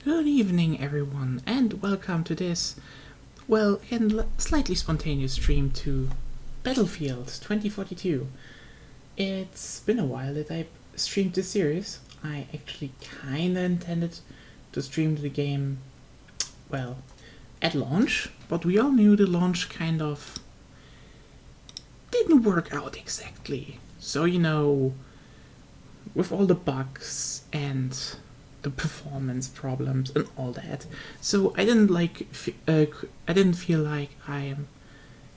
Good evening, everyone, and welcome to this, well, again, slightly spontaneous stream to Battlefield 2042. It's been a while that I streamed this series. I actually kinda intended to stream the game, well, at launch, but we all knew the launch kind of didn't work out exactly. So, with all the bugs and the performance problems and all that. So I didn't feel like I am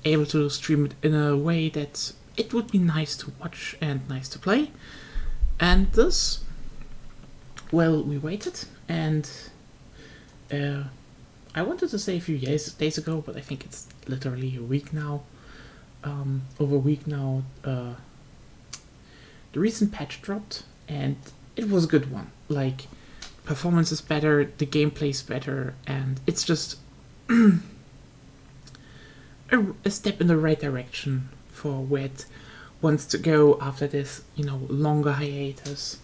able to stream it in a way that it would be nice to watch and nice to play. And thus, well, we waited, and I wanted to say a few days ago, but I think it's literally a week now. Over a week now, the recent patch dropped, and it was a good one. Like, performance is better, the gameplay is better, and it's just a step in the right direction for where it wants to go after this, longer hiatus,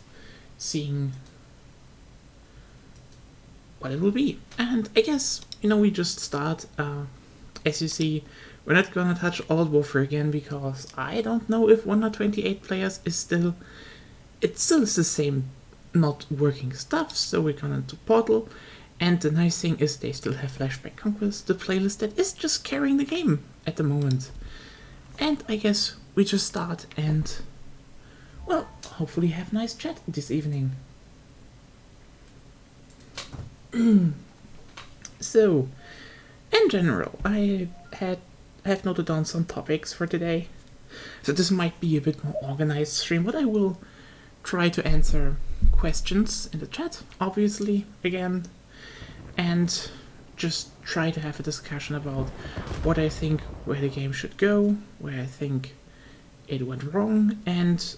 seeing what it will be. And I guess, we just start. As you see, we're not gonna touch Old Warfare again because I don't know if 128 players is still. It still is the same not working stuff, so we're gonna do Portal. And the nice thing is they still have Flashback Conquest, the playlist that is just carrying the game at the moment. And I guess we just start and, well, hopefully have nice chat this evening. So, in general, I have noted down some topics for today. So this might be a bit more organized stream, but I will try to answer questions in the chat, obviously, again, and just try to have a discussion about what I think where the game should go, where I think it went wrong, and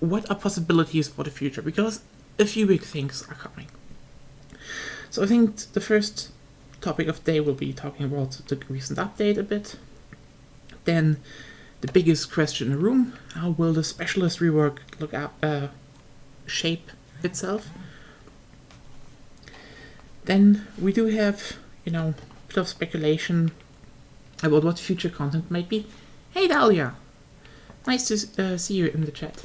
what are possibilities for the future, because a few big things are coming. So I think the first topic of the day will be talking about the recent update a bit. Then the biggest question in the room: how will the specialist rework shape itself? Then we do have, a bit of speculation about what future content might be. Hey Dahlia! Nice to see you in the chat.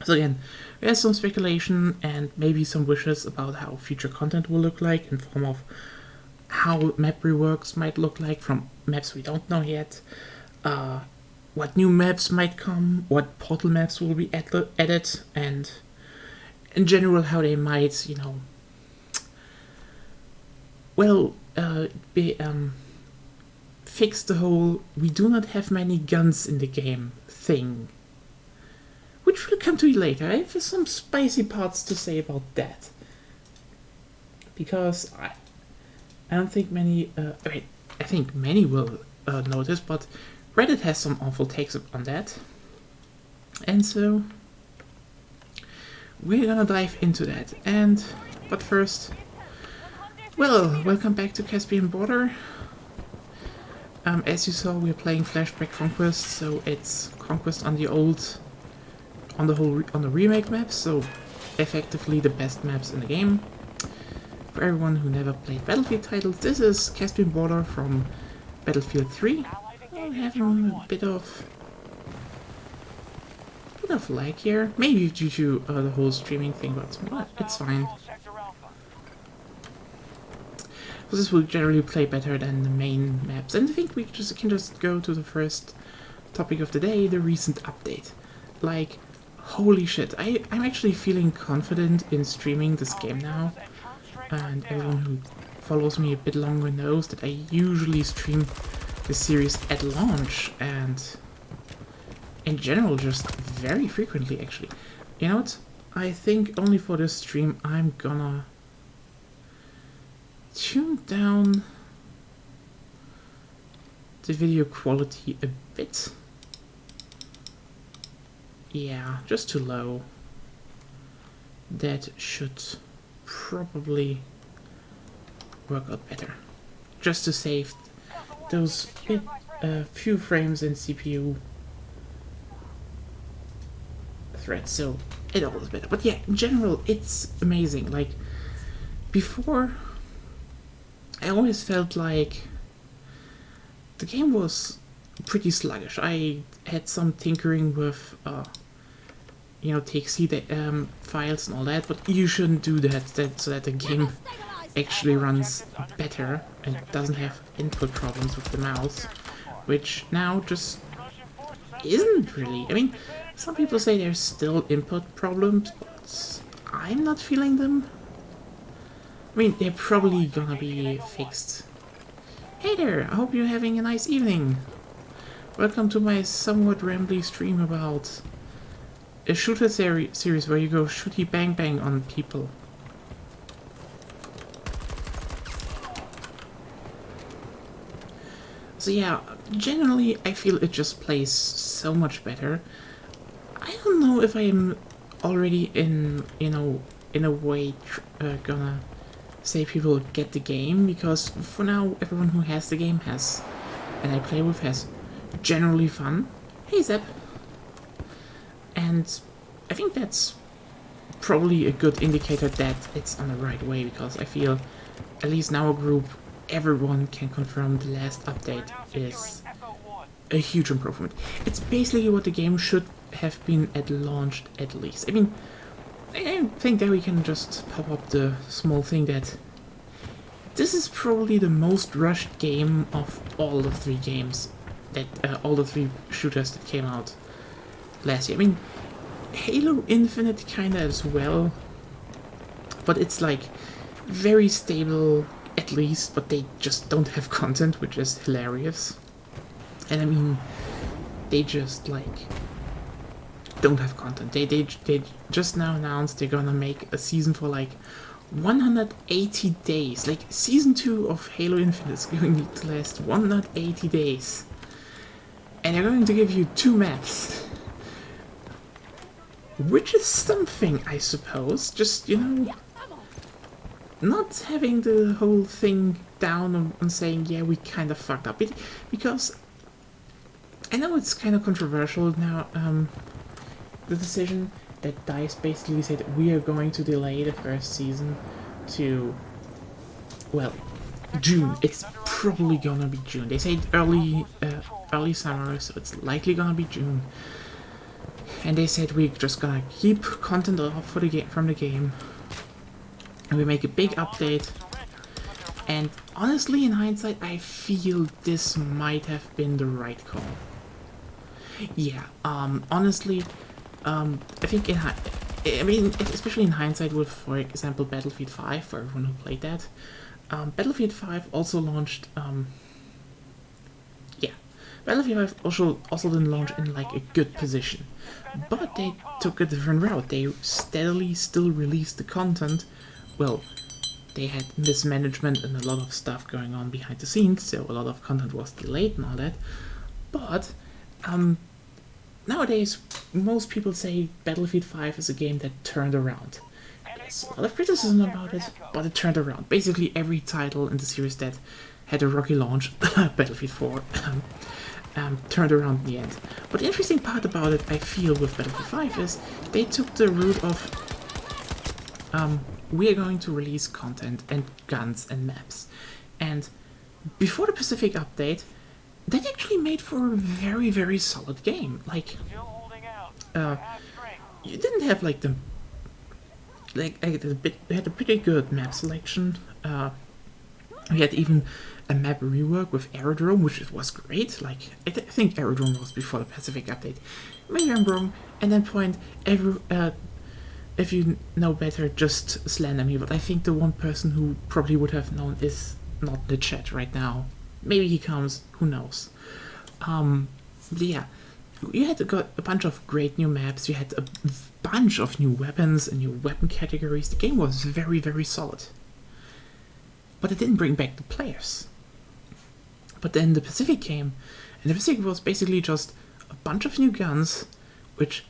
So again, we have some speculation and maybe some wishes about how future content will look like in form of how map reworks might look like from maps we don't know yet, what new maps might come, what Portal maps will be added, and in general how they might, fix the whole "we do not have many guns in the game" thing. Which will come to you later. I have some spicy parts to say about that. Because I don't think many, I think many will notice, but Reddit has some awful takes on that. And so, we're gonna dive into that. But first, well, welcome back to Caspian Border. As you saw, we're playing Flashback Conquest, so it's Conquest on the on the remake maps, so effectively the best maps in the game. For everyone who never played Battlefield titles, this is Caspian Border from Battlefield 3. I'm having a bit of lag here, maybe due to the whole streaming thing, but it's fine. So this will generally play better than the main maps, and I think we can just go to the first topic of the day, the recent update. Like, holy shit, I'm actually feeling confident in streaming this game now, and everyone who follows me a bit longer knows that I usually stream the series at launch, and in general just very frequently actually. You know what? I think only for this stream I'm gonna tune down the video quality a bit. Yeah, just too low. That should probably work out better. Just to save those few frames in CPU threads, so it all is better. But yeah, in general, it's amazing. Like, before, I always felt like the game was pretty sluggish. I had some tinkering with, TXT files and all that, but you shouldn't do that so that the game actually runs better and doesn't have input problems with the mouse, which now just isn't really. I mean, some people say there's still input problems, but I'm not feeling them. I mean, they're probably gonna be fixed. Hey there, I hope you're having a nice evening. Welcome to my somewhat rambly stream about a shooter series where you go shooty bang bang on people. So yeah, generally I feel it just plays so much better. I don't know if I'm already in a way gonna say people get the game, because for now everyone who has the game has, and I play with, has generally fun. Hey Zep! And I think that's probably a good indicator that it's on the right way, because I feel, at least in our group, everyone can confirm the last update is a huge improvement. It's basically what the game should have been at launch, at least. I mean, I think that we can just pop up the small thing that this is probably the most rushed game of all the three games that all the three shooters that came out last year. I mean, Halo Infinite kinda as well, but it's like very stable at least, but they just don't have content, which is hilarious. And I mean, they just like don't have content. They just now announced they're gonna make a season for like 180 days. Like season 2 of Halo Infinite is going to last 180 days. And they're going to give you 2 maps. Which is something, I suppose. Just, not having the whole thing down and saying, yeah, we kind of fucked up. Because I know it's kind of controversial now, the decision that DICE basically said we are going to delay the first season to, well, June. It's probably gonna be June. They say early summer, so it's likely gonna be June. And they said we're just gonna keep content off for the from the game, and we make a big update. And honestly, in hindsight, I feel this might have been the right call. Yeah, honestly, I think especially in hindsight with, for example, Battlefield 5, for everyone who played that. Battlefield 5 also launched, Battlefield 5 also didn't launch in like a good position, but they took a different route. They steadily still released the content. Well, they had mismanagement and a lot of stuff going on behind the scenes, so a lot of content was delayed and all that. But nowadays, most people say Battlefield 5 is a game that turned around. There's a lot of criticism about it, but it turned around. Basically, every title in the series that had a rocky launch, Battlefield 4, turned around in the end. But the interesting part about it, I feel, with Battlefield 5 is they took the route of we are going to release content and guns and maps. And before the Pacific update, that actually made for a very, very solid game. Like, you didn't have like the they had a pretty good map selection. We had even a map rework with Aerodrome, which was great. Like, I think Aerodrome was before the Pacific update. Maybe I'm wrong. And then if you know better, just slander me. But I think the one person who probably would have known is not in the chat right now. Maybe he comes. Who knows? But yeah, you had got a bunch of great new maps. You had a bunch of new weapons and new weapon categories. The game was very, very solid. But it didn't bring back the players. But then the Pacific came, and the Pacific was basically just a bunch of new guns, which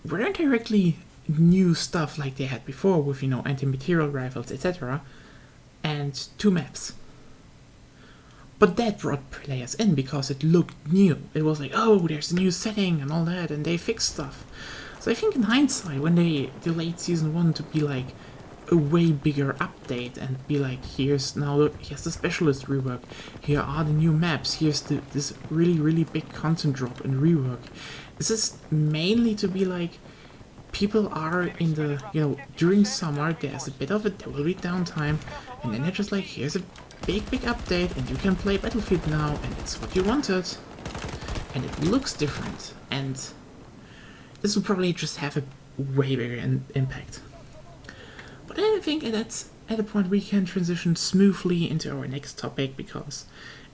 weren't directly new stuff like they had before with, anti-material rifles, etc., and 2 maps. But that brought players in because it looked new. It was like, oh, there's a new setting and all that, and they fixed stuff. So I think in hindsight, when they delayed Season 1 to be like a way bigger update and be like, here's the specialist rework, here are the new maps, here's this really big content drop and rework. This is mainly to be like, people are in the, during summer there's a bit of there will be downtime, and then they're just like, here's a big update and you can play Battlefield now and it's what you wanted and it looks different, and this will probably just have a way bigger impact. But I think that's at a point we can transition smoothly into our next topic, because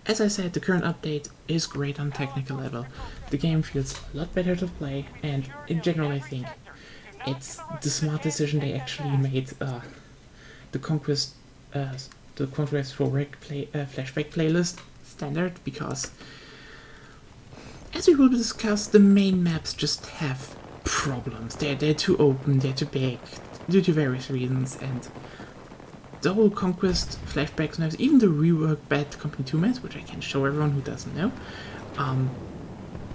as I said, the current update is great on technical level. The game feels a lot better to play, and in general I think it's the smart decision they actually made the Conquest for Rec flashback playlist standard, because as we will discuss, the main maps just have problems. They're too open, they're too big, due to various reasons, and the whole Conquest flashbacks maps, even the rework Bad Company 2 maps, which I can show everyone who doesn't know,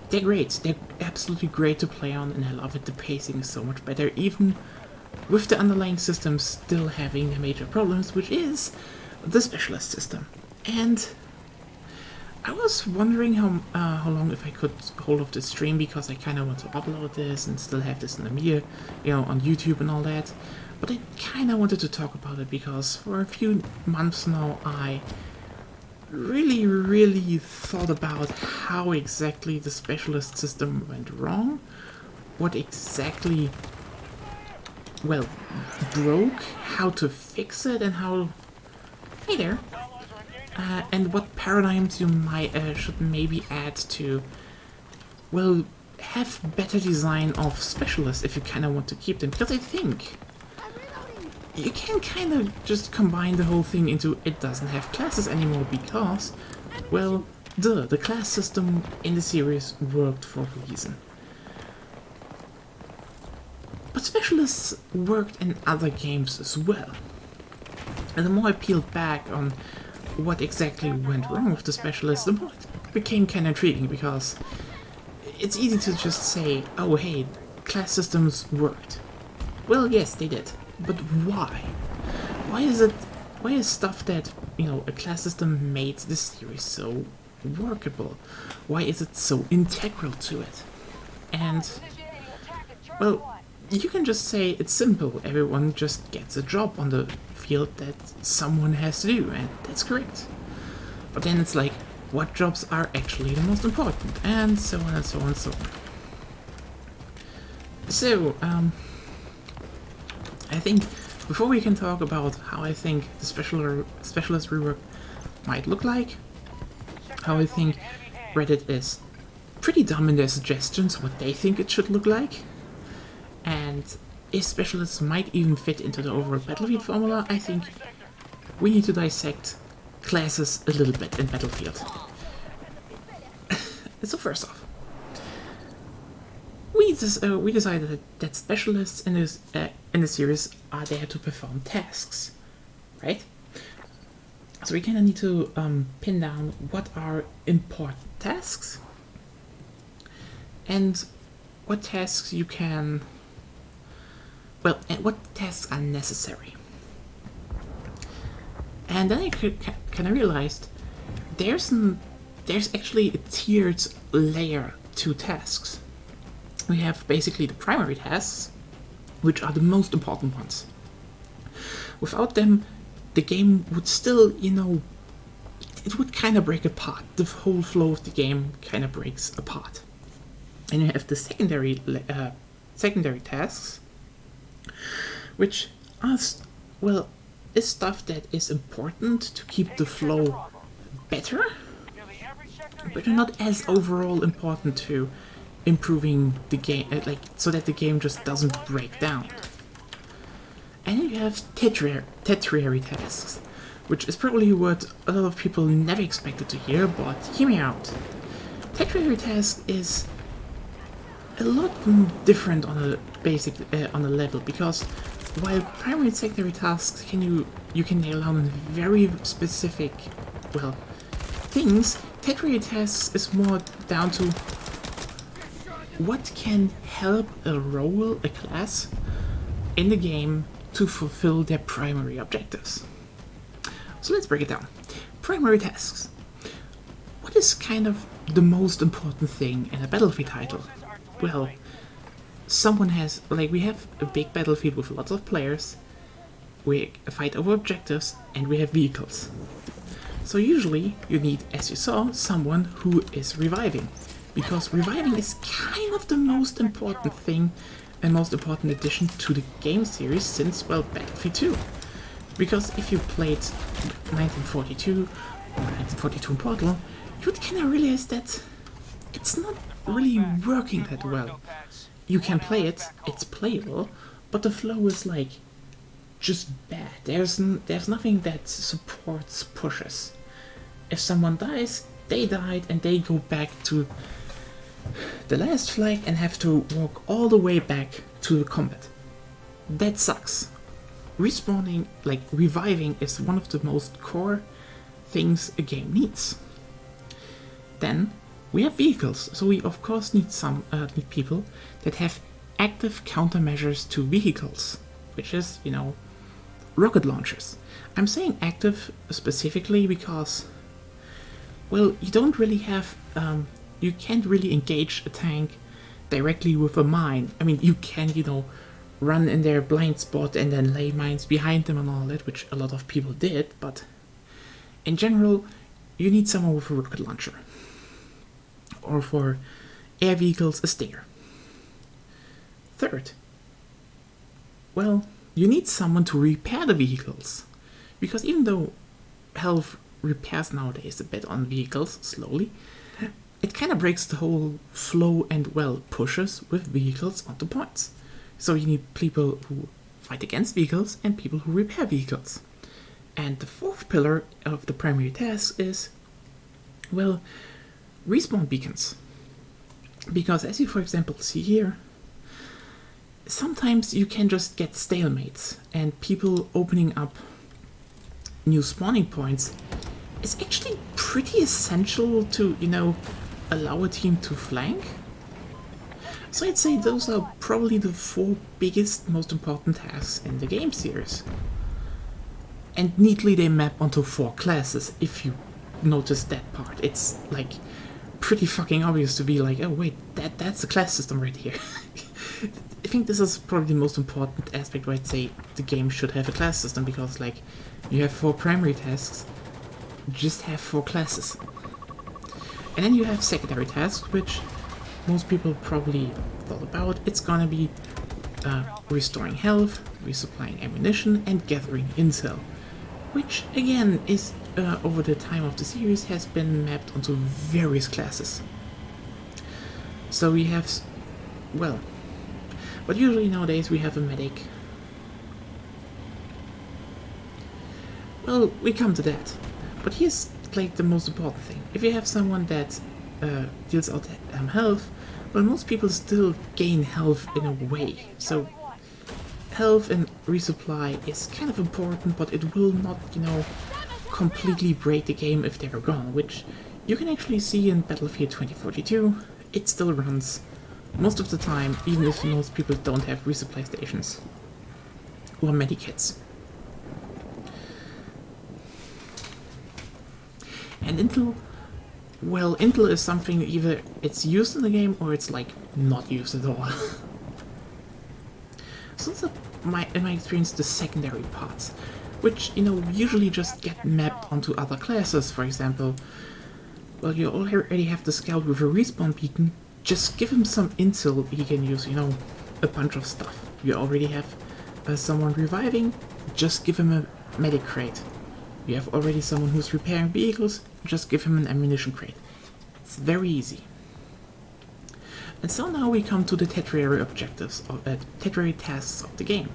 they're great. They're absolutely great to play on, and I love it. The pacing is so much better, even with the underlying system still having the major problems, which is the specialist system. And I was wondering how long if I could hold off the stream, because I kind of want to upload this and still have this in the media, on YouTube and all that. But I kind of wanted to talk about it because for a few months now I really thought about how exactly the specialist system went wrong, what exactly, broke, how to fix it, and how... Hey there! And what paradigms you should maybe add to, have better design of specialists if you kind of want to keep them. Because I think you can kind of just combine the whole thing into it doesn't have classes anymore, because, the class system in the series worked for a reason. But specialists worked in other games as well. And the more I peeled back on what exactly went wrong with the specialists, the more it became kind of intriguing, because it's easy to just say, oh hey, class systems worked. Well, yes, they did. But why? Why is stuff that, a class system made this series so workable? Why is it so integral to it? And, you can just say it's simple. Everyone just gets a job on the field that someone has to do, and that's correct. But then it's like, what jobs are actually the most important? And so on and so on and so on. So, I think before we can talk about how I think the specialist rework might look like, how I think Reddit is pretty dumb in their suggestions what they think it should look like, and if specialists might even fit into the overall Battlefield formula, I think we need to dissect classes a little bit in Battlefield. So first off, we decided that specialists in the series are there to perform tasks, right? So we kind of need to pin down what are important tasks and what tasks you can, and what tasks are necessary. And then I kind of realized there's actually a tiered layer to tasks. We have basically the primary tasks, which are the most important ones. Without them, the game would still, it would kind of break apart. The whole flow of the game kind of breaks apart. And you have the secondary tasks, which are, is stuff that is important to keep the flow better, but are not as overall important to improving the game, so that the game just doesn't break down. And then you have tertiary tasks, which is probably what a lot of people never expected to hear, but hear me out. Tertiary task is a lot different on a on a level, because while primary and secondary tasks you can nail down very specific things, tertiary tasks is more down to what can help a role, a class in the game to fulfill their primary objectives. So let's break it down. Primary tasks. What is kind of the most important thing in a Battlefield title? Well, someone has, like, we have a big battlefield with lots of players, we fight over objectives, and we have vehicles. So usually you need, as you saw, someone who is reviving, because reviving is kind of the most important thing and most important addition to the game series since, well, Battlefield 2. Because if you played 1942 or 1942 in Portal, you would kind of realize that it's not really working that well. You can play it, it's playable, but the flow is like just bad. There's nothing that supports pushes. If someone dies, they died and they go back to the last flag and have to walk all the way back to the combat. That sucks. Respawning, like reviving, is one of the most core things a game needs. Then we have vehicles, so we of course need need people that have active countermeasures to vehicles, which is, you know, rocket launchers. I'm saying active specifically because, well, you don't really have, you can't really engage a tank directly with a mine. I mean, you can, you know, run in their blind spot and then lay mines behind them and all that, which a lot of people did, but in general, you need someone with a rocket launcher. Or for air vehicles, a Stinger. Third, well, you need someone to repair the vehicles. Because even though health repairs nowadays a bit on vehicles, slowly, it kind of breaks the whole flow and, well, pushes with vehicles onto points. So you need people who fight against vehicles and people who repair vehicles. And the fourth pillar of the primary task is, well, respawn beacons. Because as you, for example, see here, sometimes you can just get stalemates, and people opening up new spawning points is actually pretty essential to, you know, allow a team to flank. So I'd say those are probably the four biggest, most important tasks in the game series. And neatly they map onto 4 classes, if you notice that part. It's like pretty fucking obvious to be like, oh wait, that's the class system right here. I think this is probably the most important aspect where I'd say the game should have a class system, because like you have 4 primary tasks, just have 4 classes. And then you have secondary tasks, which most people probably thought about. It's gonna be restoring health, resupplying ammunition, and gathering intel, which again is over the time of the series has been mapped onto various classes. So we have, well, but usually nowadays we have a medic. Well, we come to that, but here's like the most important thing. If you have someone that deals out health, well, most people still gain health in a way. So health and resupply is kind of important, but it will not, you know, completely break the game if they're gone, which you can actually see in Battlefield 2042. It still runs most of the time, even if most people don't have resupply stations or medikits. And intel, well, intel is something either it's used in the game or it's like not used at all. So that's in my experience the secondary parts, which, you know, usually just get mapped onto other classes. For example, well, you already have the scout with a respawn beacon, just give him some intel he can use, you know, a bunch of stuff. You already have someone reviving, just give him a medic crate. You have already someone who's repairing vehicles, just give him an ammunition crate. It's very easy. And so now we come to the tertiary objectives, of tertiary tasks of the game.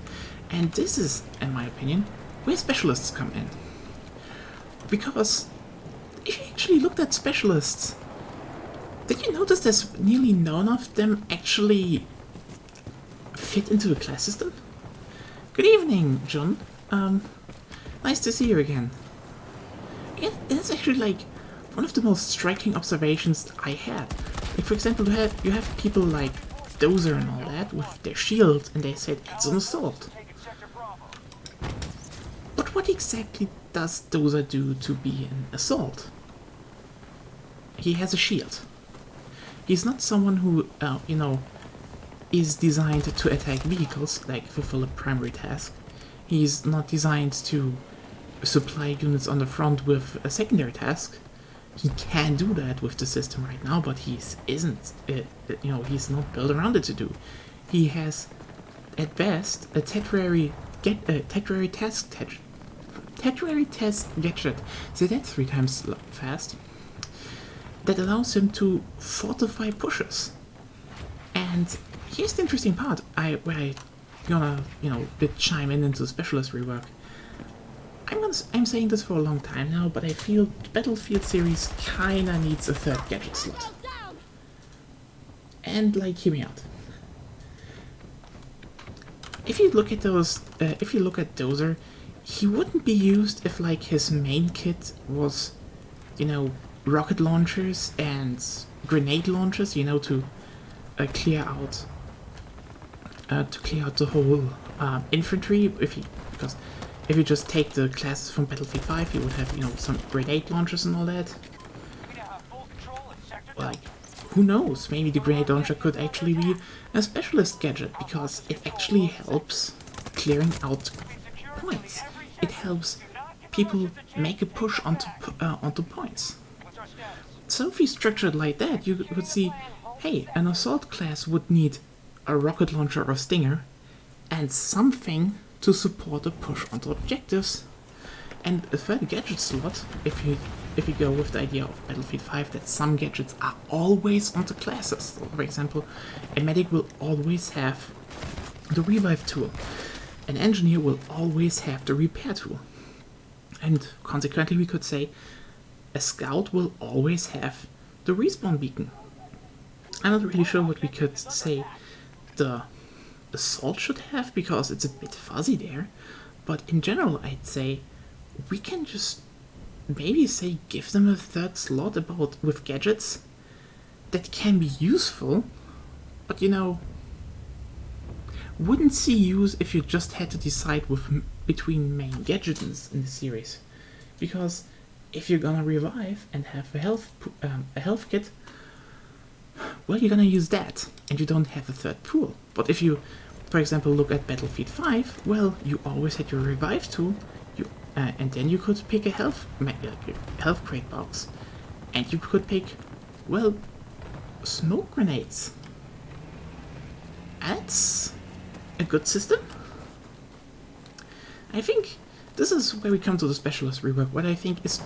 And this is, in my opinion, where specialists come in. Because if you actually looked at specialists, did you notice there's nearly none of them actually fit into the class system? Good evening, John. Nice to see you again. It's actually like one of the most striking observations I had. Like, for example, you have people like Dozer and all that with their shield, and they said it's an assault. But what exactly does Dozer do to be an assault? He has a shield. He's not someone who, is designed to attack vehicles, like fulfill a primary task. He's not designed to supply units on the front with a secondary task. He can do that with the system right now, but he's not built around it to do. He has, at best, a Tetrary task gadget. Say that 3 times fast. That allows him to fortify pushes. And here's the interesting part. Where I gonna bit chime into specialist rework. I'm saying this for a long time now, but I feel the Battlefield series kinda needs a 3rd gadget slot. And hear me out. If you look at Dozer, he wouldn't be used if his main kit was, rocket launchers and grenade launchers, to clear out the whole infantry. Because if you just take the classes from Battlefield 5, you would have some grenade launchers and all that. Who knows? Maybe the grenade launcher could actually be a specialist gadget because it actually helps clearing out points. It helps people make a push onto points. So if you structure it like that, you could see, hey, an assault class would need a rocket launcher or stinger and something to support a push onto objectives. And a 3rd gadget slot, if you go with the idea of Battlefield 5, that some gadgets are always onto classes. So for example, a medic will always have the revive tool. An engineer will always have the repair tool. And consequently, we could say a scout will always have the respawn beacon. I'm not really sure what we could say the assault should have, because it's a bit fuzzy there. But in general, I'd say we can just maybe say give them a 3rd slot with gadgets that can be useful, but wouldn't see use if you just had to decide between main gadgets in the series. Because if you're gonna revive and have a health kit, well, you're gonna use that, and you don't have a 3rd pool. But if you, for example, look at Battlefield 5, well, you always had your revive tool, and then you could pick a health crate box, and you could pick, well, smoke grenades. That's a good system. I think this is where we come to the specialist rework, what I think is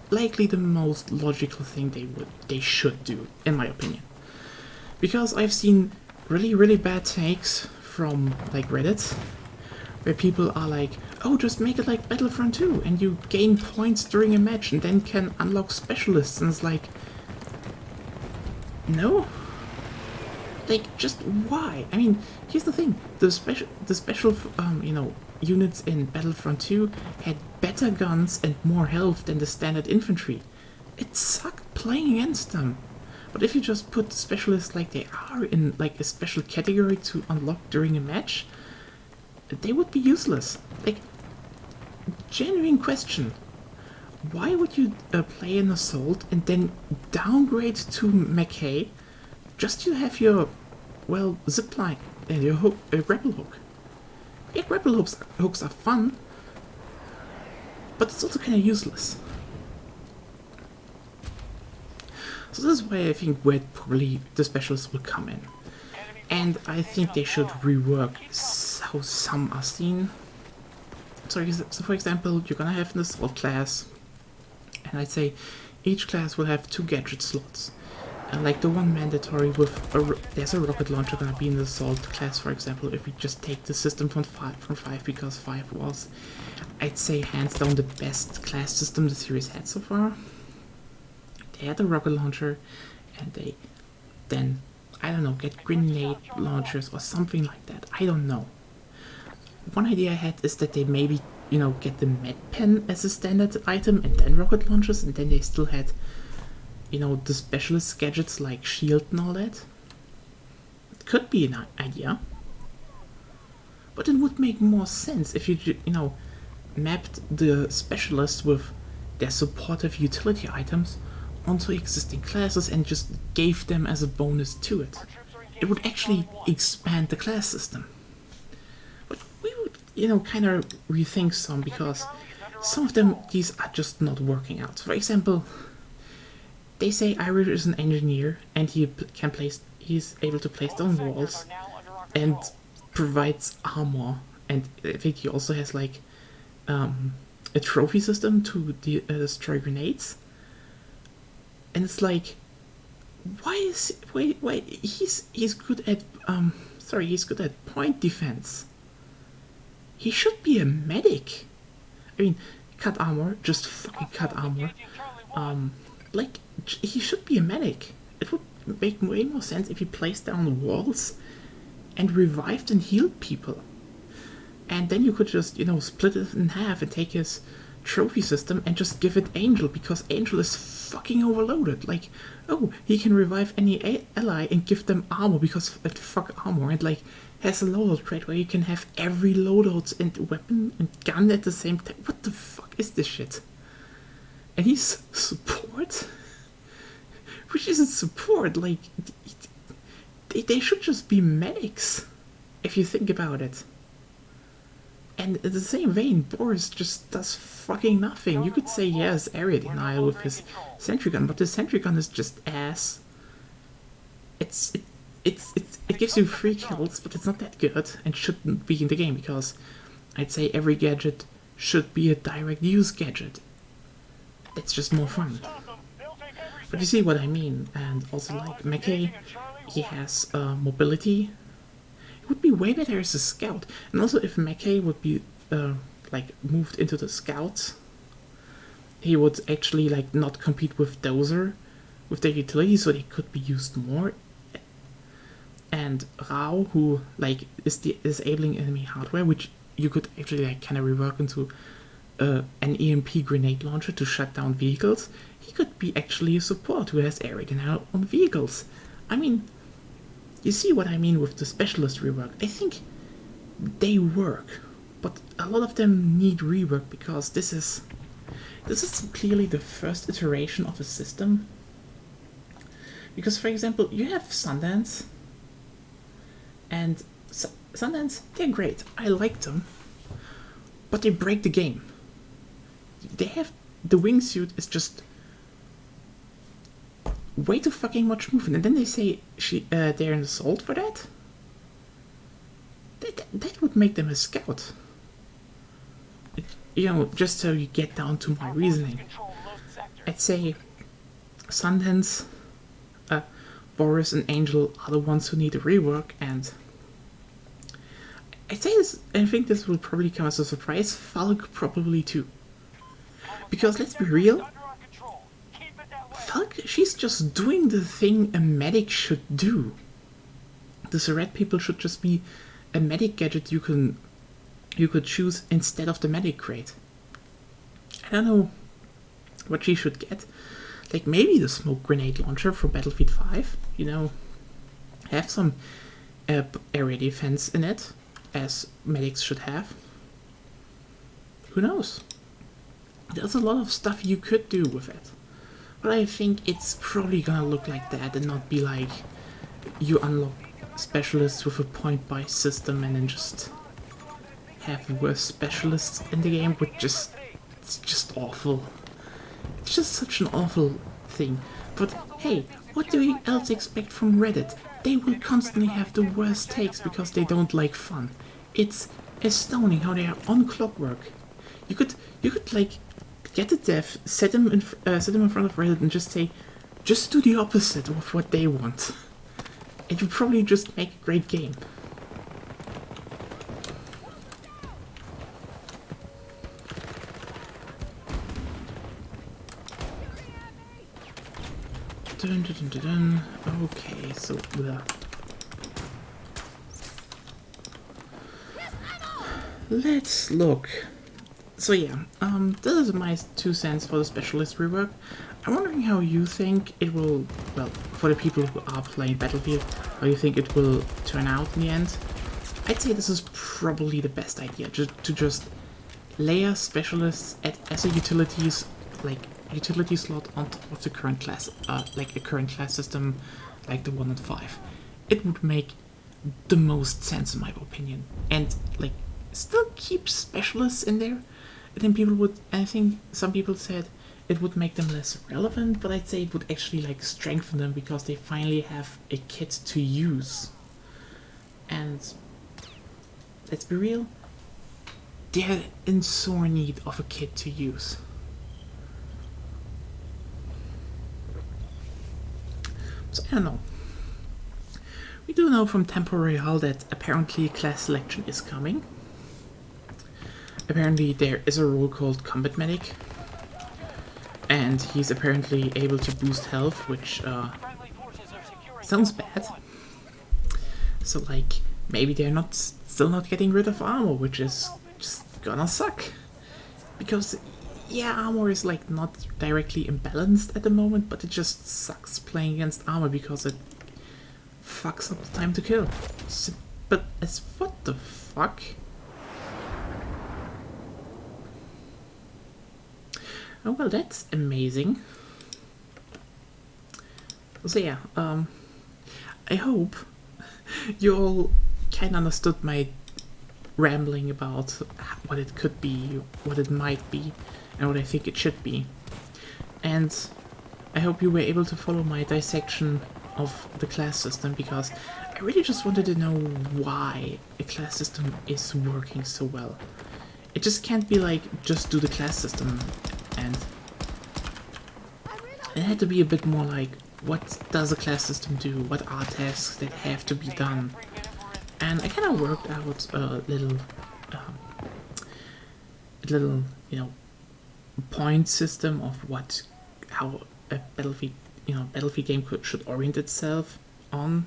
likely the most logical thing they should do, in my opinion. Because I've seen really, really bad takes from Reddit, where people are like, oh, just make it like Battlefront 2, and you gain points during a match and then can unlock specialists, and it's like, no? Just why? I mean, here's the thing, the special units in Battlefront 2 had better guns and more health than the standard infantry. It sucked playing against them. But if you just put specialists like they are in a special category to unlock during a match, they would be useless. Genuine question. Why would you play an assault and then downgrade to Mackay just to have your, zipline and your grapple hook? Yeah, grapple hooks are fun, but it's also kind of useless. So this is why I think where probably the specialists will come in. And I think they should rework how some are seen. So for example, you're gonna have an assault class, and I'd say each class will have 2 gadget slots. And the one mandatory with there's a rocket launcher gonna be in the assault class, for example, if we just take the system from 5 because 5 was, I'd say, hands down the best class system the series had so far. They had a rocket launcher, and they then, I don't know, get grenade launchers or something like that. I don't know. One idea I had is that they maybe, get the med pen as a standard item and then rocket launchers, and then they still had, the specialist gadgets like shield and all that. It could be an idea. But it would make more sense if you mapped the specialists with their supportive utility items onto existing classes and just gave them as a bonus to it. It would actually expand the class system. But we would, kind of rethink some, because some of them, these are just not working out. For example, they say Irish is an engineer and he's able to place down walls and provides armor, and I think he also has like a trophy system to destroy grenades. And it's like, he's good at he's good at point defense. He should be a medic. I mean, cut armor, just fucking cut armor. He should be a medic. It would make way more sense if he placed down walls and revived and healed people. And then you could just, split it in half and take his trophy system and just give it Angel, because Angel is fucking overloaded. Like, oh, he can revive any ally and give them armor because it fuck armor, and like has a loadout crate where you can have every loadout and weapon and gun at the same time. What the fuck is this shit? And he's support? Which isn't support, like, they should just be medics, if you think about it. And in the same vein, Boris just does fucking nothing. You could say he has area denial with his sentry gun, but the sentry gun is just ass. It gives you 3 kills, but it's not that good and shouldn't be in the game, because I'd say every gadget should be a direct use gadget. It's just more fun. But you see what I mean. And also, like, Mackay, he has mobility. It would be way better as a scout. And also, if Mackay would be moved into the scouts, he would actually not compete with Dozer with their utility, so they could be used more. And Rao, who is disabling enemy hardware, which you could actually kind of rework into an EMP grenade launcher to shut down vehicles. He could be actually a support who has area denial on vehicles. I mean, you see what I mean with the specialist rework. I think they work, but a lot of them need rework, because this is clearly the first iteration of a system. Because, for example, you have Sundance, and Sundance, they're great. I like them, but they break the game. They have the wingsuit is just way too fucking much movement, and then they say they're an assault for that. That would make them a scout. Just so you get down to my reasoning, I'd say Sundance, Boris, and Angel are the ones who need a rework, and I'd say this. I think this will probably come as a surprise. Falk probably too. Because let's be real, Falk, she's just doing the thing a medic should do. The Surret people should just be a medic gadget you could choose instead of the medic crate. I don't know what she should get. Like, maybe the smoke grenade launcher from Battlefield 5, have some area defense in it, as medics should have. Who knows? There's a lot of stuff you could do with it. But I think it's probably gonna look like that and not be like you unlock specialists with a point-buy system and then just have worse specialists in the game, which it's just awful. It's just such an awful thing. But hey, what do you else expect from Reddit? They will constantly have the worst takes because they don't like fun. It's astounding how they are on clockwork. You could get the dev, set them in front of Reddit and just say, just do the opposite of what they want. It would probably just make a great game. Dun, dun, dun, dun, dun. Okay, so let's look. So yeah, this is my 2 cents for the specialist rework. I'm wondering how you think it will, well, for the people who are playing Battlefield, how you think it will turn out in the end. I'd say this is probably the best idea, to just layer specialists as a utility slot on top of the current class, like a current class system, like the 1.5. It would make the most sense in my opinion, and like still keep specialists in there. And then people would, I think some people said it would make them less relevant, but I'd say it would actually like strengthen them because they finally have a kit to use. And let's be real, they're in sore need of a kit to use. So I don't know. We do know from Tempo Royale that apparently class selection is coming. Apparently there is a role called Combat Medic, and he's apparently able to boost health, which sounds bad. So like, maybe they're still not getting rid of armor, which is just gonna suck. Because yeah, armor is like not directly imbalanced at the moment, but it just sucks playing against armor because it fucks up the time to kill. But as what the fuck? Oh well, that's amazing. So yeah, I hope you all kind of understood my rambling about what it could be, what it might be, and what I think it should be. And I hope you were able to follow my dissection of the class system, because I really just wanted to know why a class system is working so well. It just can't be like, just do the class system, and it had to be a bit more like, what does a class system do? What are tasks that have to be done? And I kind of worked out a little, you know, point system of how a Battlefield game should orient itself on,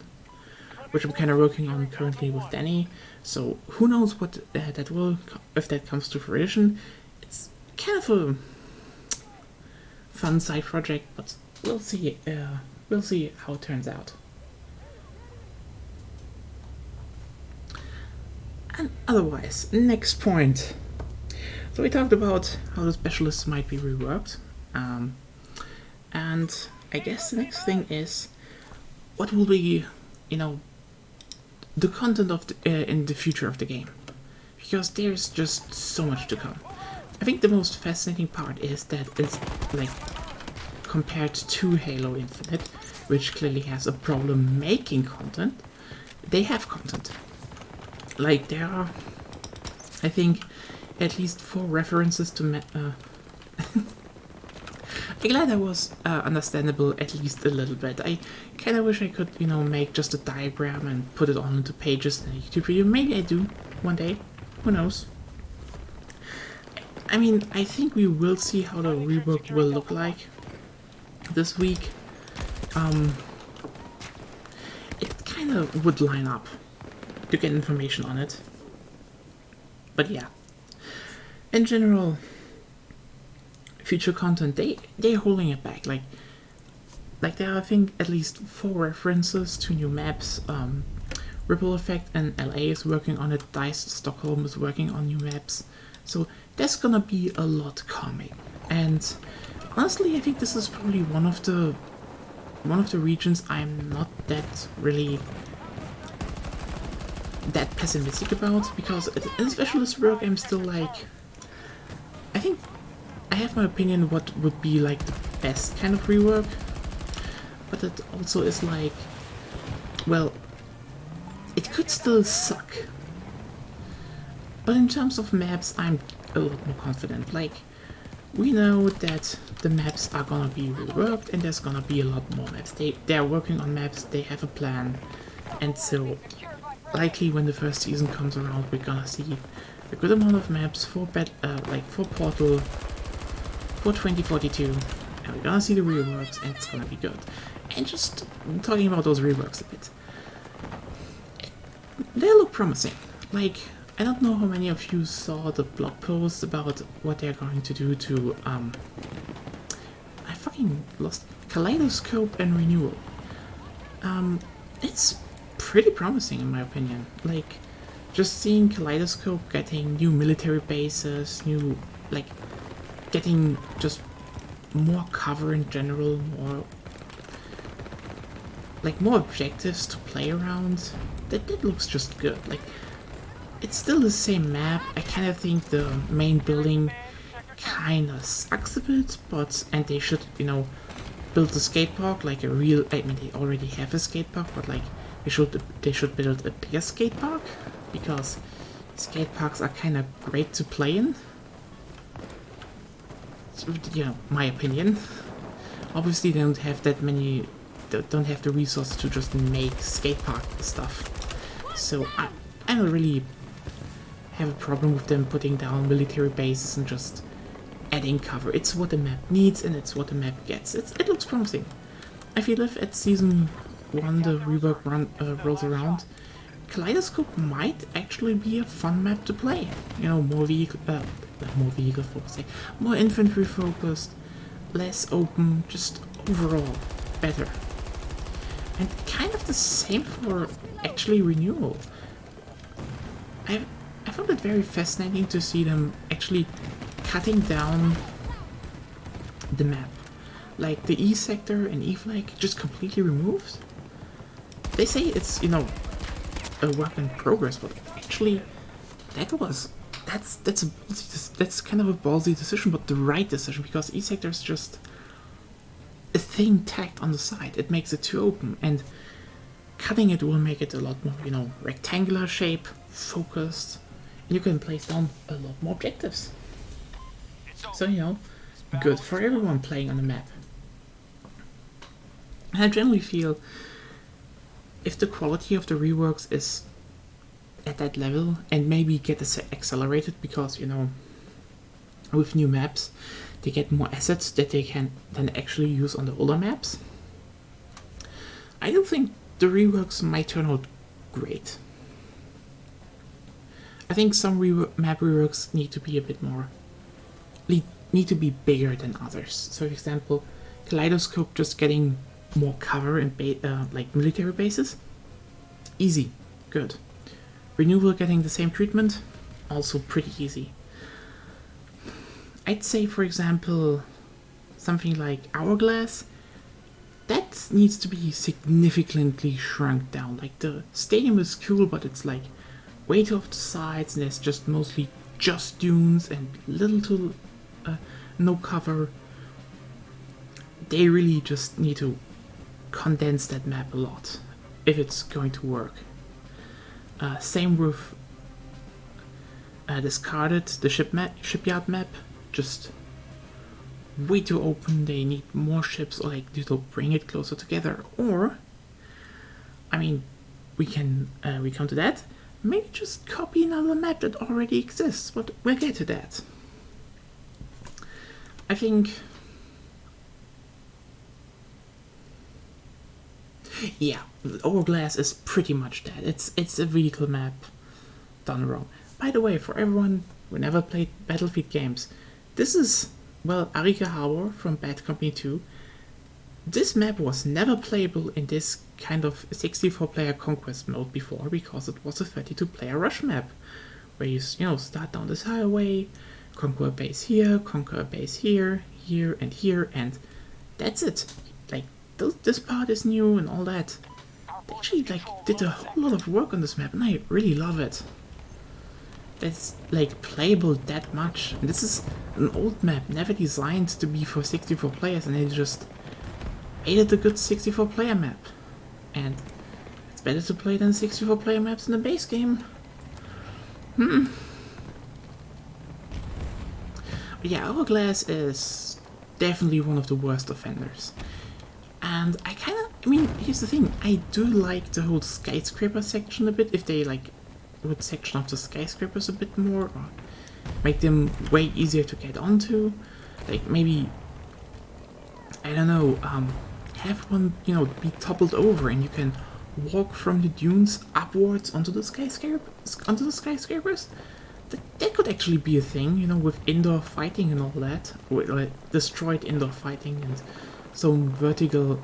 which I'm kind of working on currently with Danny. So who knows what that will, if that comes to fruition. It's kind of a fun side project, but we'll see. We'll see how it turns out. And otherwise, next point. So we talked about how the specialists might be reworked, and I guess the next thing is what will be, the content of in the future of the game, because there's just so much to come. I think the most fascinating part is that it's like compared to Halo Infinite, which clearly has a problem making content. They have content. Like there are, I think, at least 4 references to I'm glad that was understandable at least a little bit. I kind of wish I could, make just a diagram and put it all into pages in a YouTube video. Maybe I do one day. Who knows? I mean, I think we will see how the rework will look like this week. It kind of would line up to get information on it. But yeah. In general, future content, they're holding it back. Like there are, I think, at least 4 references to new maps. Ripple Effect and LA is working on it. DICE Stockholm is working on new maps. So there's gonna be a lot coming. And honestly, I think this is probably one of the regions I'm not that pessimistic about, because in specialist work I'm still like, I think I have my opinion what would be like the best kind of rework, but it also is like, well, it could still suck. But in terms of maps, I'm a lot more confident. Like, we know that the maps are gonna be reworked and there's gonna be a lot more maps. They're working on maps, they have a plan, and so likely when the first season comes around, we're gonna see a good amount of maps for Portal, for 2042, and we're gonna see the reworks, and it's gonna be good. And just talking about those reworks a bit, they look promising. Like, I don't know how many of you saw the blog post about what they're going to do to, I fucking lost Kaleidoscope and Renewal. It's pretty promising in my opinion. Like, just seeing Kaleidoscope getting new military bases, new, like, getting just more cover in general, more objectives to play around, that looks just good. Like, it's still the same map. I kind of think the main building kind of sucks a bit, and they should, build a skate park like a real. I mean, they already have a skate park, but like they should build a bigger skate park, because skate parks are kind of great to play in. My opinion. Obviously, they don't have that many. They don't have the resources to just make skate park stuff. So I don't really have a problem with them putting down military bases and just adding cover. It's what the map needs and it's what the map gets. It looks promising. I feel if at season 1 the rework rolls around, Kaleidoscope might actually be a fun map to play. More vehicle focused, more infantry focused, less open, just overall better. And kind of the same for actually Renewal. I found it very fascinating to see them actually cutting down the map. Like the E sector and E flag just completely removed. They say it's, a work in progress, but actually that's kind of a ballsy decision, but the right decision, because E sector is just a thing tacked on the side. It makes it too open, and cutting it will make it a lot more, rectangular shape, focused, and you can place down a lot more objectives. So, good for everyone playing on the map. And I generally feel if the quality of the reworks is at that level, and maybe get accelerated because, with new maps, they get more assets that they can then actually use on the older maps. I don't think the reworks might turn out great. I think some map reworks need to be a bit more, need to be bigger than others. So, for example, Kaleidoscope just getting more cover in like military bases, easy, good. Renewal getting the same treatment, also pretty easy. I'd say, for example, something like Hourglass, that needs to be significantly shrunk down. Like, the stadium is cool, but it's like way too off the sides, and there's just mostly just dunes and little to no cover. They really just need to condense that map a lot if it's going to work. Same with Discarded, the shipyard map, just way too open. They need more ships, or like to bring it closer together. Or, I mean, we come to that. Maybe just copy another map that already exists, but we'll get to that. I think, yeah, Hourglass is pretty much that. It's a vehicle map done wrong. By the way, for everyone who never played Battlefield games, this is, Arica Harbor from Bad Company 2. This map was never playable in this kind of 64-player conquest mode before, because it was a 32-player rush map, where you start down this highway, conquer a base here, conquer a base here, here, and that's it. Like, this part is new and all that. They actually did a whole lot of work on this map, and I really love it. That's playable that much. And this is an old map, never designed to be for 64 players, and they just made it a good 64-player map. And it's better to play than 64-player maps in the base game. Yeah, Hourglass is definitely one of the worst offenders. And here's the thing, I do like the whole skyscraper section a bit, if they would section up the skyscrapers a bit more, or make them way easier to get onto. Like, maybe, I don't know, have one, be toppled over and you can walk from the dunes upwards onto the skyscrapers. That could actually be a thing, with indoor fighting and all that, with destroyed indoor fighting and some vertical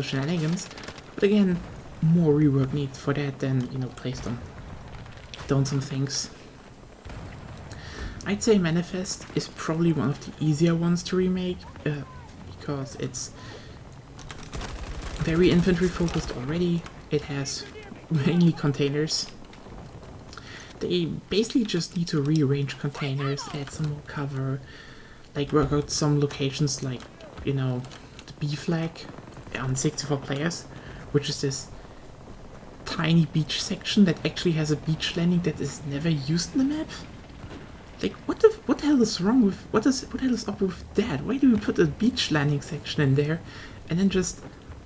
shenanigans. But again, more rework needs for that than, placed on done some things. I'd say Manifest is probably one of the easier ones to remake, because it's very infantry focused already. It has mainly containers. They basically just need to rearrange containers, add some more cover, like work out some locations like, you know, the B flag on 64 players, which is this tiny beach section that actually has a beach landing that is never used in the map. Like, what the hell is wrong with, what the hell is up with that? Why do we put a beach landing section in there and then just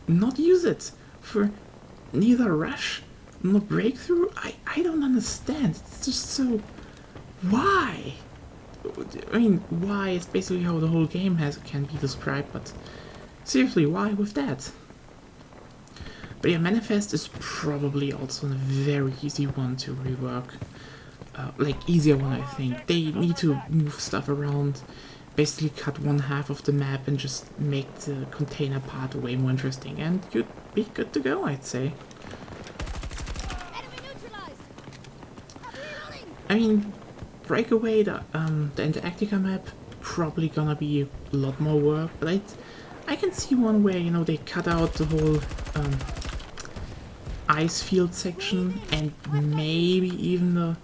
not use it for neither rush nor breakthrough? I don't understand. It's just so, why? I mean, why is basically how the whole game can be described, but seriously, why with that? But yeah, Manifest is probably also a very easy one to rework. Like, easier one, I think. They need to move stuff around, basically cut one half of the map and just make the container part way more interesting, and you'd be good to go, I'd say. I mean, Breakaway, the Antarctica map, probably gonna be a lot more work, but I can see one where, you know, they cut out the whole ice field section and maybe even the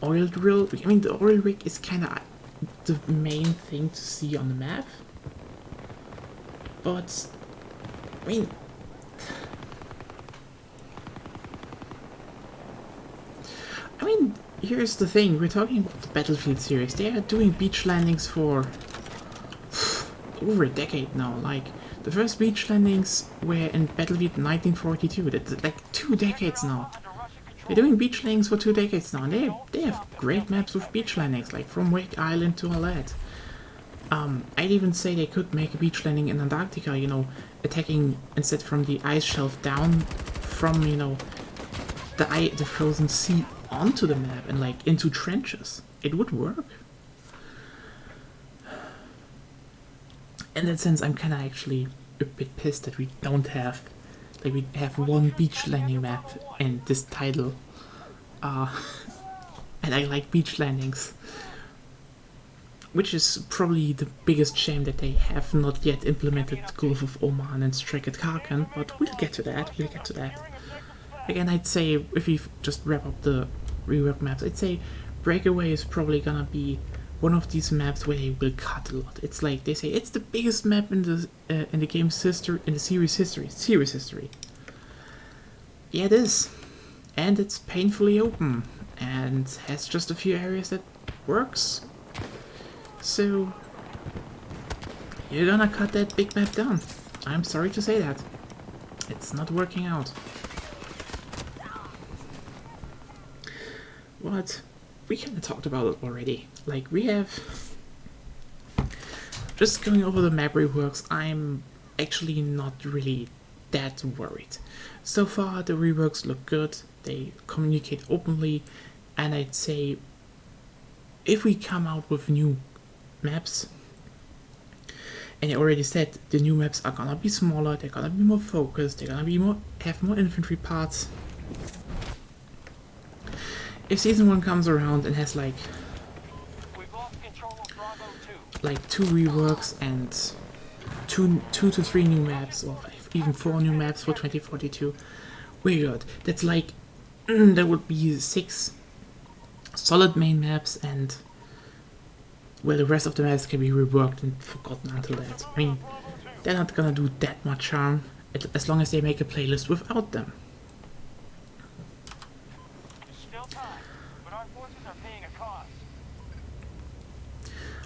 oil drill. I mean, the oil rig is kind of the main thing to see on the map, but I mean, here's the thing: we're talking about the Battlefield series. They are doing beach landings for over a decade now. Like, the first beach landings were in Battlefield 1942. That's like 2 decades now. They're doing beach landings for 2 decades now, and they have great maps with beach landings, like from Wake Island to all that. I'd even say they could make a beach landing in Antarctica, you know, attacking instead from the ice shelf down from, you know, the frozen sea onto the map and like into trenches. It would work. In that sense, I'm kind of actually a bit pissed that we don't have, like, we have one beach landing map in this title. And I like beach landings, which is probably the biggest shame that they have not yet implemented Gulf of Oman and Strike at Karkan, but we'll get to that. Again, I'd say, if we just wrap up the rework maps, I'd say Breakaway is probably gonna be one of these maps where they will cut a lot. It's like they say it's the biggest map in the game's history, in the series history. Yeah, it is, and it's painfully open and has just a few areas that works. So you're gonna cut that big map down. I'm sorry to say that. It's not working out. But we kind of talked about it already. Like, we have... Just going over the map reworks, I'm actually not really that worried. So far, the reworks look good, they communicate openly, and I'd say if we come out with new maps, and I already said the new maps are gonna be smaller, they're gonna be more focused, they're gonna be have more infantry parts. If Season 1 comes around and has like 2 reworks and two to 3 new maps, or even 4 new maps for 2042, we're good. That's like, there would be 6 solid main maps, and well, the rest of the maps can be reworked and forgotten until that. I mean, they're not gonna do that much harm as long as they make a playlist without them.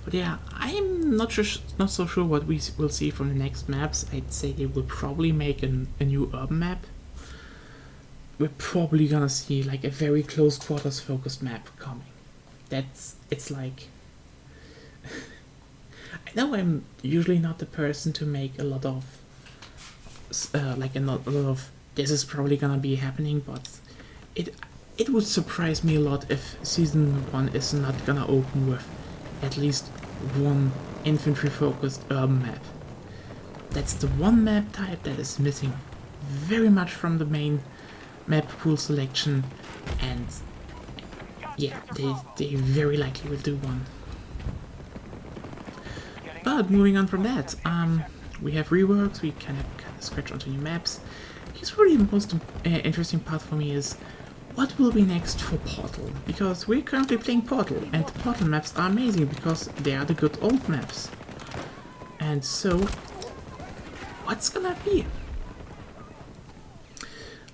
But yeah, I'm not so sure what we will see from the next maps. I'd say they will probably make a new urban map. We're probably gonna see like a very close quarters focused map coming. It's like... I know I'm usually not the person to make a lot of this is probably gonna be happening, but it would surprise me a lot if Season 1 is not gonna open with at least one infantry focused urban map. That's the one map type that is missing very much from the main map pool selection, and yeah, they very likely will do one. But moving on from that, we have reworks, we kind of scratch onto new maps. Here's probably the most interesting part for me is what will be next for Portal? Because we're currently playing Portal, and Portal maps are amazing because they are the good old maps. And so, what's gonna be?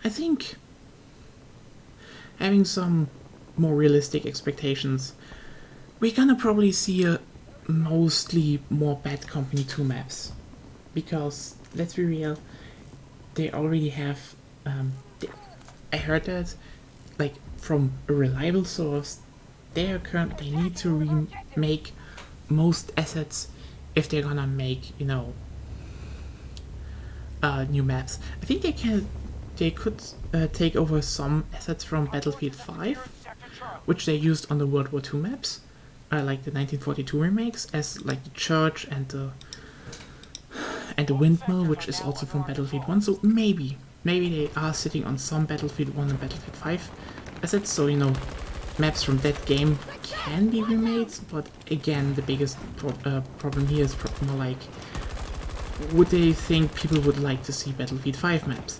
I think having some more realistic expectations, we're gonna probably see a mostly more Bad Company 2 maps. Because, let's be real, they already have, I heard that, like, from a reliable source, they need to remake most assets if they're gonna make, you know, new maps. I think they could take over some assets from Battlefield 5, which they used on the World War II maps, like the 1942 remakes, as like the church and the windmill, which is also from Battlefield 1. So maybe they are sitting on some Battlefield 1 and Battlefield 5 assets. So you know, maps from that game can be remade. But again, the biggest problem here is more like, would they think people would like to see Battlefield 5 maps?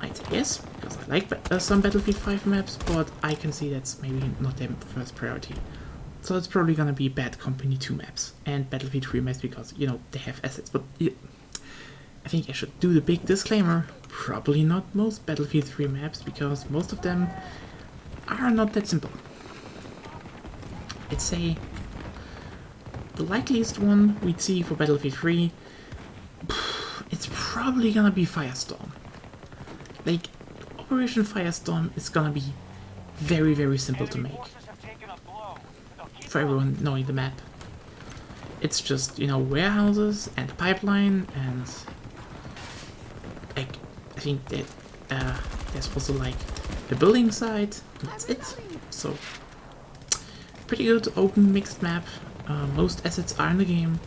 I'd say yes, because I like some Battlefield 5 maps, but I can see that's maybe not their first priority. So it's probably gonna be Bad Company 2 maps and Battlefield 3 maps because, you know, they have assets. But I think I should do the big disclaimer, probably not most Battlefield 3 maps because most of them are not that simple. I'd say the likeliest one we'd see for Battlefield 3, it's probably gonna be Firestorm. Like, Operation Firestorm is gonna be very, very simple to make. For everyone knowing the map. It's just, you know, warehouses and pipeline and like, I think that there's also like the building site, that's it. So, pretty good open mixed map. Most assets are in the game.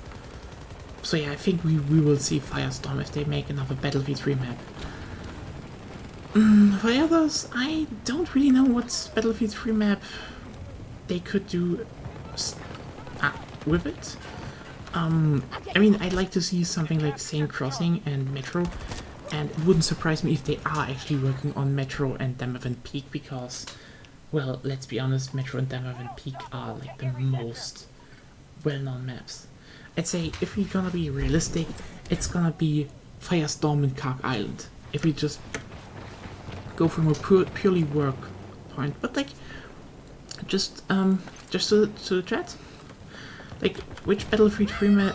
So yeah, I think we will see Firestorm if they make another Battlefield 3 map. For the others, I don't really know what Battlefield 3 map they could do with it. I mean, I'd like to see something like Sane Crossing and Metro, and it wouldn't surprise me if they are actually working on Metro and Damavand Peak because, well, let's be honest, Metro and Damavand Peak are like the most well-known maps. I'd say if we're gonna be realistic, it's gonna be Firestorm and Kark Island. If we just go from a purely work point, but like, just to the chat, like, which Battlefield 3 map,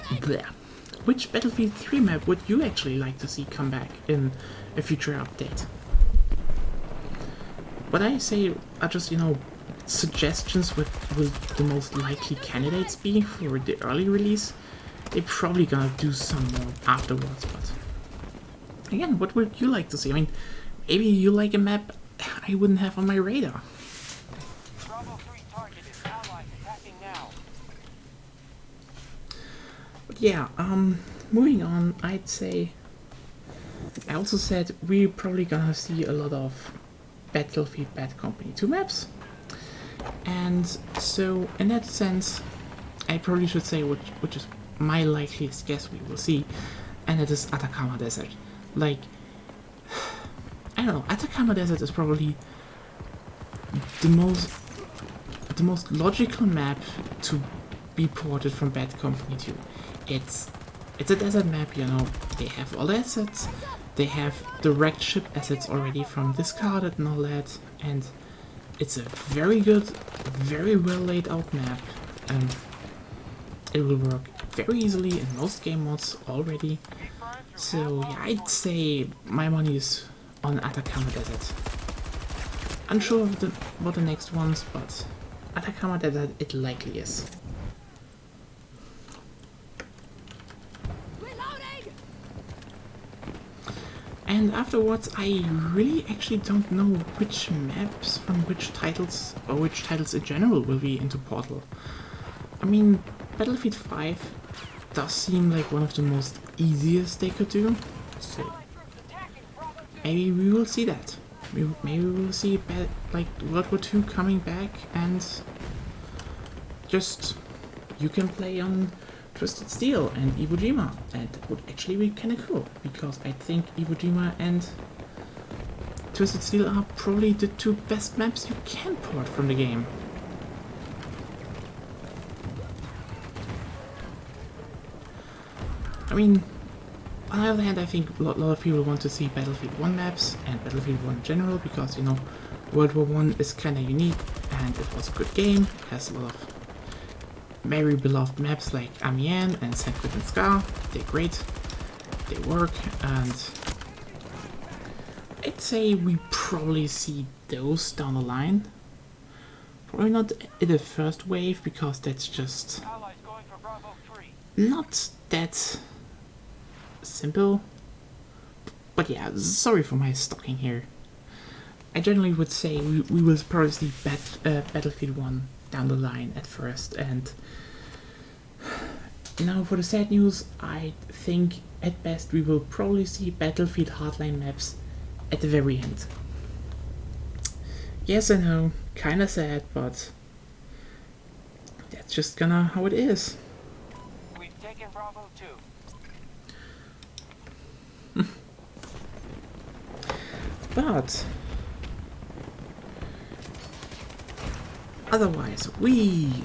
which Battlefield 3 map would you actually like to see come back in a future update? What I say are just, you know, suggestions with the most likely candidates be for the early release. They're probably gonna do some more afterwards, but again, what would you like to see? I mean, maybe you like a map I wouldn't have on my radar. But yeah, moving on, I'd say I also said we're probably gonna see a lot of Battlefield Bad Company 2 maps. And so in that sense, I probably should say which is my likeliest guess we will see, and it is Atacama Desert. Like, I don't know, Atacama Desert is probably the most logical map to be ported from Bad Company 2. It's a desert map, you know, they have all the assets, they have the wrecked ship assets already from Discarded and all that, and it's a very good, very well laid out map, and it will work very easily in most game mods already. So yeah, I'd say my money is on Atacama Desert. Unsure of what the next ones, but Atacama Desert it likely is. And afterwards, I really actually don't know which maps from which titles, or which titles in general will be into Portal. I mean, Battlefield 5 does seem like one of the most easiest they could do, so maybe we will see that. maybe we'll see like World War II coming back, and just you can play on Twisted Steel and Iwo Jima. And that would actually be kind of cool, because I think Iwo Jima and Twisted Steel are probably the two best maps you can port from the game. I mean, on the other hand, I think a lot of people want to see Battlefield 1 maps and Battlefield 1 in general, because, you know, World War 1 is kind of unique and it was a good game. It has a lot of very beloved maps like Amiens and St. Quentin Scar. They're great, they work, and I'd say we probably see those down the line. Probably not in the first wave, because that's just not that simple. But yeah, sorry for my stalking here. I generally would say we will probably see Battlefield 1 down the line at first, and now for the sad news, I think at best we will probably see Battlefield Hardline maps at the very end. Yes, I know, kinda sad, but that's just gonna how it is. We've taken Bravo 2. But otherwise, we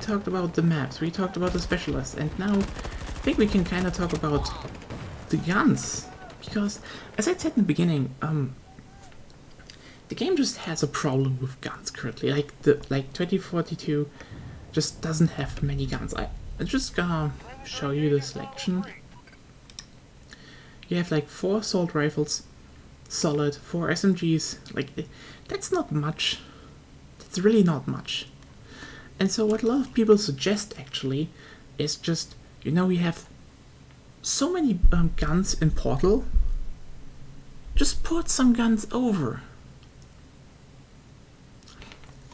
talked about the maps, we talked about the specialists, and now I think we can kind of talk about the guns, because as I said in the beginning, the game just has a problem with guns currently. Like 2042 just doesn't have many guns. I'm just gonna show you the selection. You have like 4 assault rifles, solid, 4 SMGs. Like, that's not much. That's really not much. And so what a lot of people suggest actually is just, you know, we have so many guns in Portal. Just port some guns over.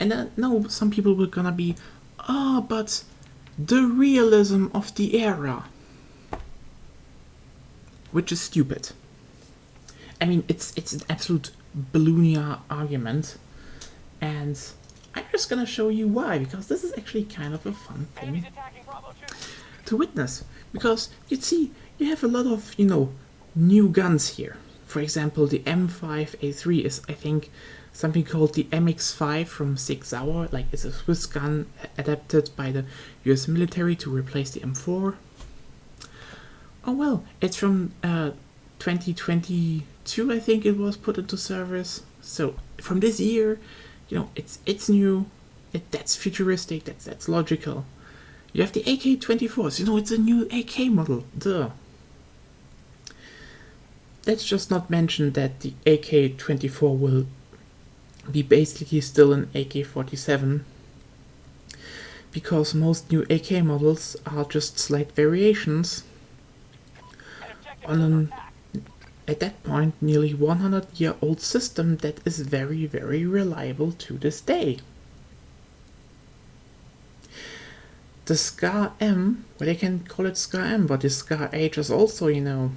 And I know some people were gonna be, but the realism of the era. Which is stupid. I mean, it's an absolute balloonia argument, and I'm just gonna show you why, because this is actually kind of a fun thing to witness. Because you see, you have a lot of, you know, new guns here. For example, the M5A3 is, I think, something called the MX5 from Sig Sauer. Like, it's a Swiss gun adapted by the US military to replace the M4. Oh well, it's from 2022, I think it was put into service. So from this year, you know, it's new. That's futuristic. That's logical. You have the AK-24s. You know, it's a new AK model. Duh. Let's just not mention that the AK-24 will be basically still an AK-47, because most new AK models are just slight variations on an, at that point, nearly 100-year-old system that is very, very reliable to this day. The Scar M, well, they can call it Scar M, but the Scar H is also, you know,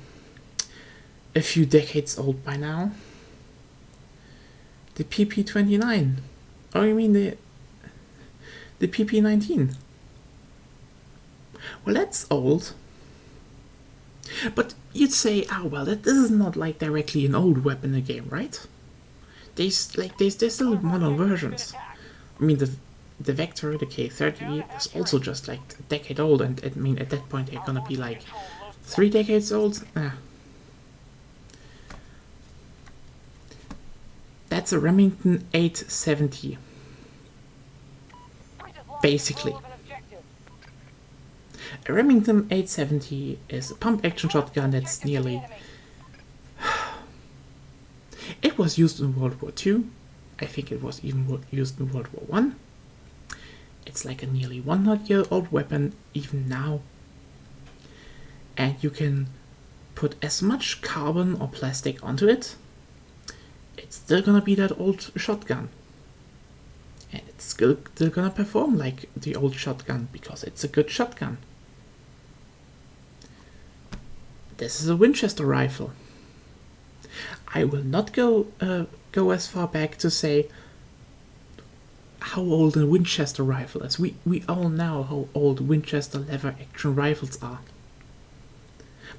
a few decades old by now. The PP-29. Oh, you mean the PP-19? Well, that's old. But you'd say, well, this is not like directly an old weapon in the game, right? There's still modern versions. I mean, the Vector, the K30, is also just like a decade old, and I mean, at that point they're gonna be like 3 decades old. That's a Remington 870. Basically. A Remington 870 is a pump-action shotgun that's nearly... It was used in World War II. I think it was even used in World War I. It's like a nearly 100-year-old weapon even now. And you can put as much carbon or plastic onto it. It's still gonna be that old shotgun. And it's still gonna perform like the old shotgun, because it's a good shotgun. This is a Winchester rifle. I will not go as far back to say how old a Winchester rifle is. We all know how old Winchester lever action rifles are.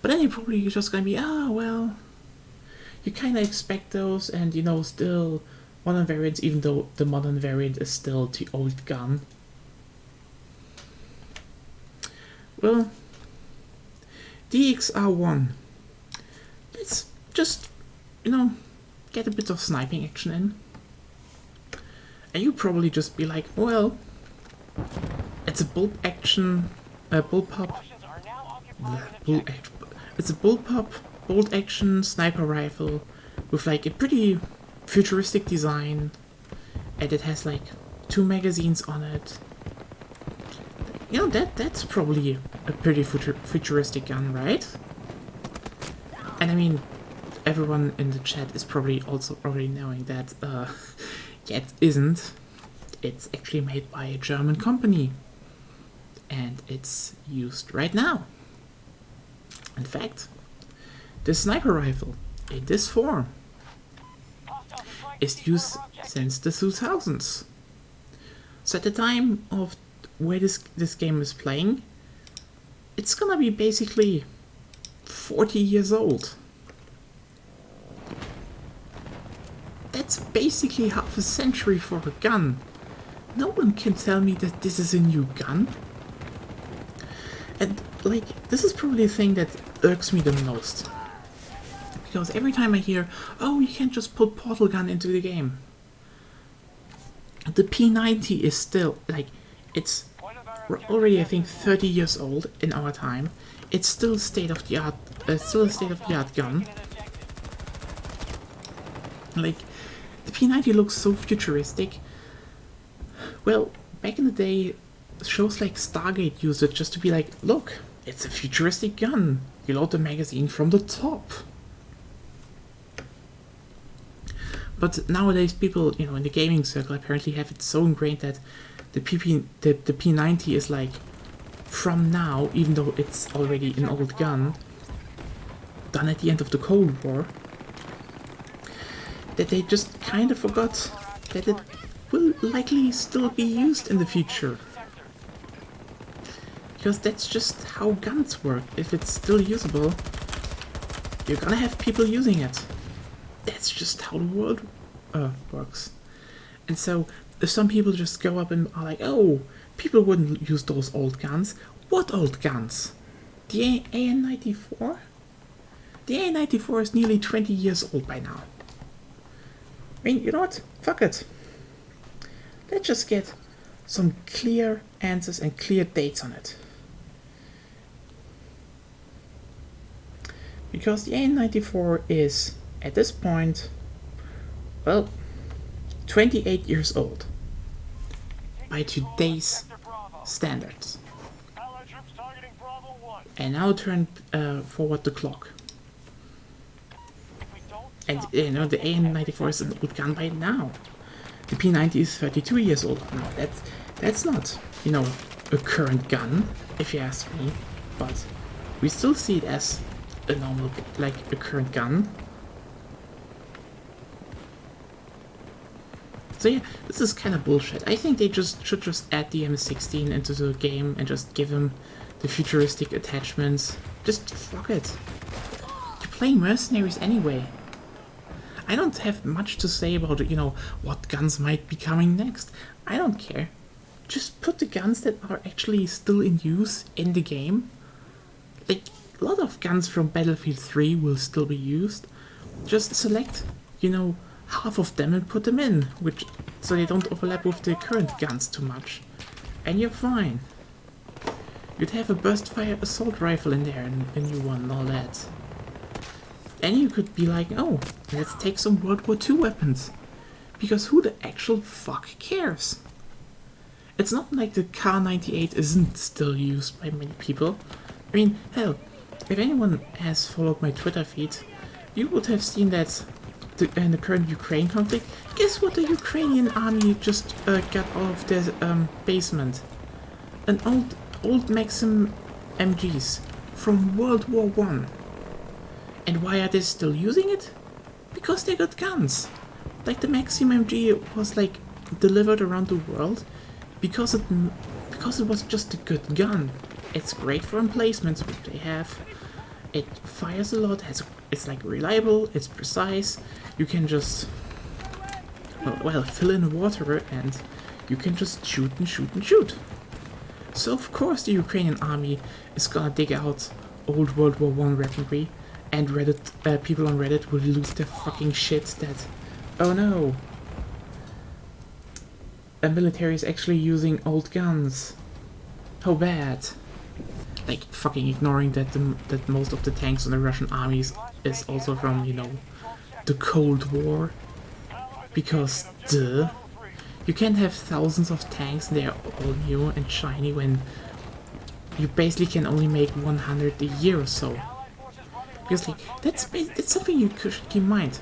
But then you're probably just gonna be, well, you kind of expect those, and still modern variants, even though the modern variant is still the old gun. Well, DXR1. Let's just, get a bit of sniping action in. And you probably just be like, well, it's a bullpup. It's a bullpup, bolt action sniper rifle with like a pretty futuristic design, and it has like 2 magazines on it. That's probably a pretty futuristic gun, right? And I mean, everyone in the chat is probably also already knowing that it isn't. It's actually made by a German company, and it's used right now. In fact, the sniper rifle in this form is used since the 2000s. So at the time of where this game is playing, it's gonna be basically 40 years old. That's basically half a century for a gun. No one can tell me that this is a new gun. And this is probably the thing that irks me the most. Because every time I hear, you can't just put Portal Gun into the game. The P90 is still, it's already, I think, 30 years old in our time. It's still state-of-the-art, still a state-of-the-art gun. The P90 looks so futuristic. Well, back in the day, shows like Stargate used it just to be like, look, it's a futuristic gun. You load the magazine from the top. But nowadays, people, in the gaming circle apparently have it so ingrained that the P90 is from now, even though it's already an old gun, done at the end of the Cold War, that they just kind of forgot that it will likely still be used in the future. Because that's just how guns work. If it's still usable, you're gonna have people using it. That's just how the world works. And so, if some people just go up and are like, people wouldn't use those old guns. What old guns? The AN-94? The AN-94 is nearly 20 years old by now. I mean, you know what? Fuck it. Let's just get some clear answers and clear dates on it. Because the AN-94 is, at this point, 28 years old. By today's standards. And now turn forward the clock. And the AN-94 is an old gun by now. The P90 is 32 years old now. That's not, a current gun, if you ask me. But we still see it as a normal, a current gun. So yeah, this is kind of bullshit. I think they should just add the M16 into the game and just give him the futuristic attachments. Just fuck it. You're playing mercenaries anyway. I don't have much to say about, what guns might be coming next. I don't care. Just put the guns that are actually still in use in the game. A lot of guns from Battlefield 3 will still be used. Just select, half of them and put them in, so they don't overlap with the current guns too much. And you're fine. You'd have a burst fire assault rifle in there, and a new one and all that. And you could be like, let's take some World War II weapons. Because who the actual fuck cares? It's not like the Kar-98 isn't still used by many people. I mean, hell, if anyone has followed my Twitter feed, you would have seen that in the current Ukraine conflict, guess what the Ukrainian army just got out of their basement? An old Maxim MGs from World War I. And why are they still using it? Because they got guns. Like the Maxim MG was like delivered around the world because it was just a good gun. It's great for emplacements which they have. It fires a lot. It's like reliable. It's precise. You can just fill in water and you can just shoot and shoot and shoot. So of course the Ukrainian army is gonna dig out old World War I weaponry, and people on Reddit will lose their fucking shit that, oh no, a military is actually using old guns. How bad. Like fucking ignoring that most of the tanks on the Russian armies is also from, the Cold War. Because, duh. You can't have thousands of tanks and they're all new and shiny when you basically can only make 100 a year or so. Because that's something you should keep in mind.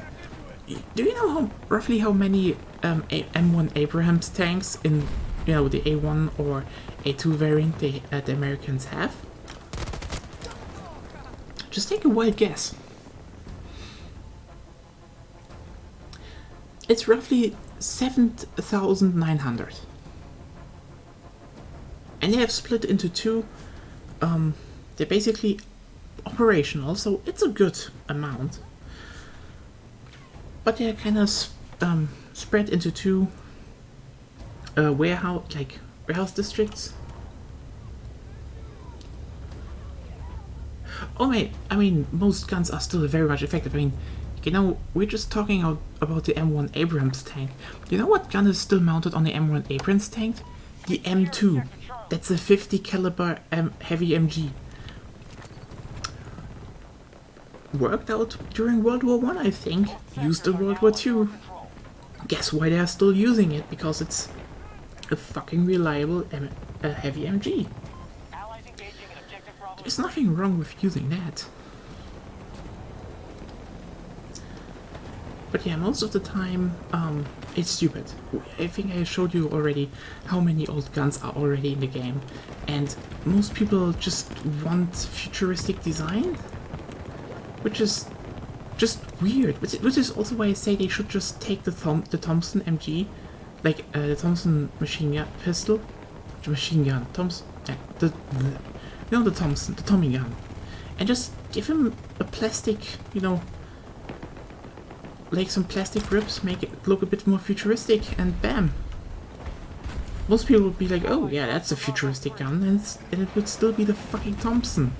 Do you know roughly how many M1 Abrams tanks in the A1 or A2 variant the Americans have? Just take a wild guess. It's roughly 7,900. And they have split into two. They're basically operational, so it's a good amount. But they're kind of spread into two warehouse districts. Oh wait, I mean, most guns are still very much effective. I mean, we're just talking about the M1 Abrams tank. You know what gun is still mounted on the M1 Abrams tank? The M2. That's a 50 caliber heavy MG. Worked out during World War I, I think. Used in World War II. Guess why they're still using it? Because it's a fucking reliable heavy MG. There's nothing wrong with using that. But yeah, most of the time, it's stupid. I think I showed you already how many old guns are already in the game, and most people just want futuristic design, which is just weird. Which is also why I say they should just take the Thompson MG, like the Thompson machine gun pistol, the Thompson, the Tommy gun, and just give him a plastic, like some plastic ribs, make it look a bit more futuristic, and bam. Most people would be like, oh yeah, that's a futuristic gun, and it would still be the fucking Thompson.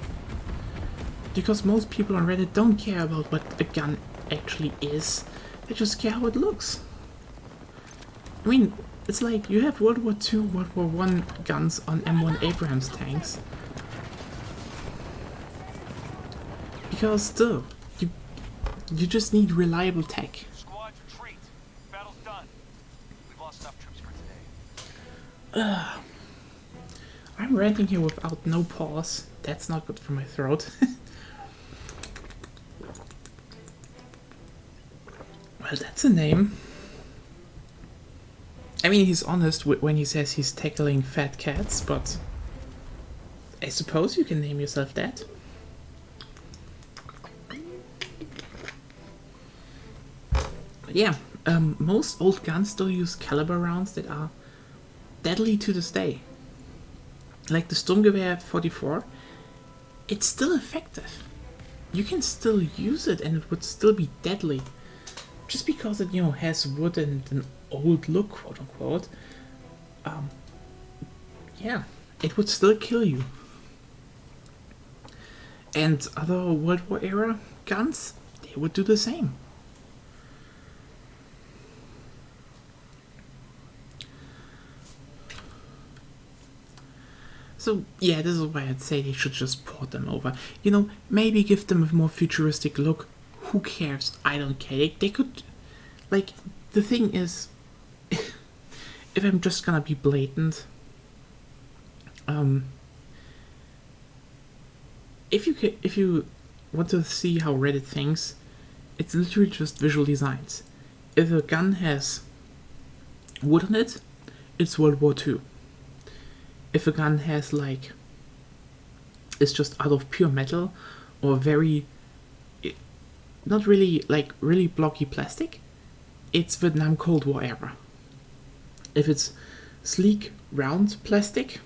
Because most people on Reddit don't care about what a gun actually is, they just care how it looks. I mean, it's like you have World War II, World War I guns on M1 Abrams tanks. Because still, you just need reliable tech. Squad retreat. Battle's done. We've lost enough troops for today. I'm ranting here without no pause. That's not good for my throat. Well, that's a name. I mean, he's honest when he says he's tackling fat cats, but I suppose you can name yourself that. But yeah, most old guns still use caliber rounds that are deadly to this day. Like the Sturmgewehr 44, it's still effective. You can still use it and it would still be deadly. Just because it, has wood and an old look, quote unquote. Yeah, it would still kill you. And other World War era guns, they would do the same. So yeah, this is why I'd say they should just port them over. Maybe give them a more futuristic look. Who cares? I don't care. They could, the thing is, if I'm just gonna be blatant, if you want to see how Reddit thinks, it's literally just visual designs. If a gun has wood on it, it's World War II. If a gun has it's just out of pure metal or very not really like really blocky plastic, it's Vietnam Cold War era. If it's sleek, round plastic,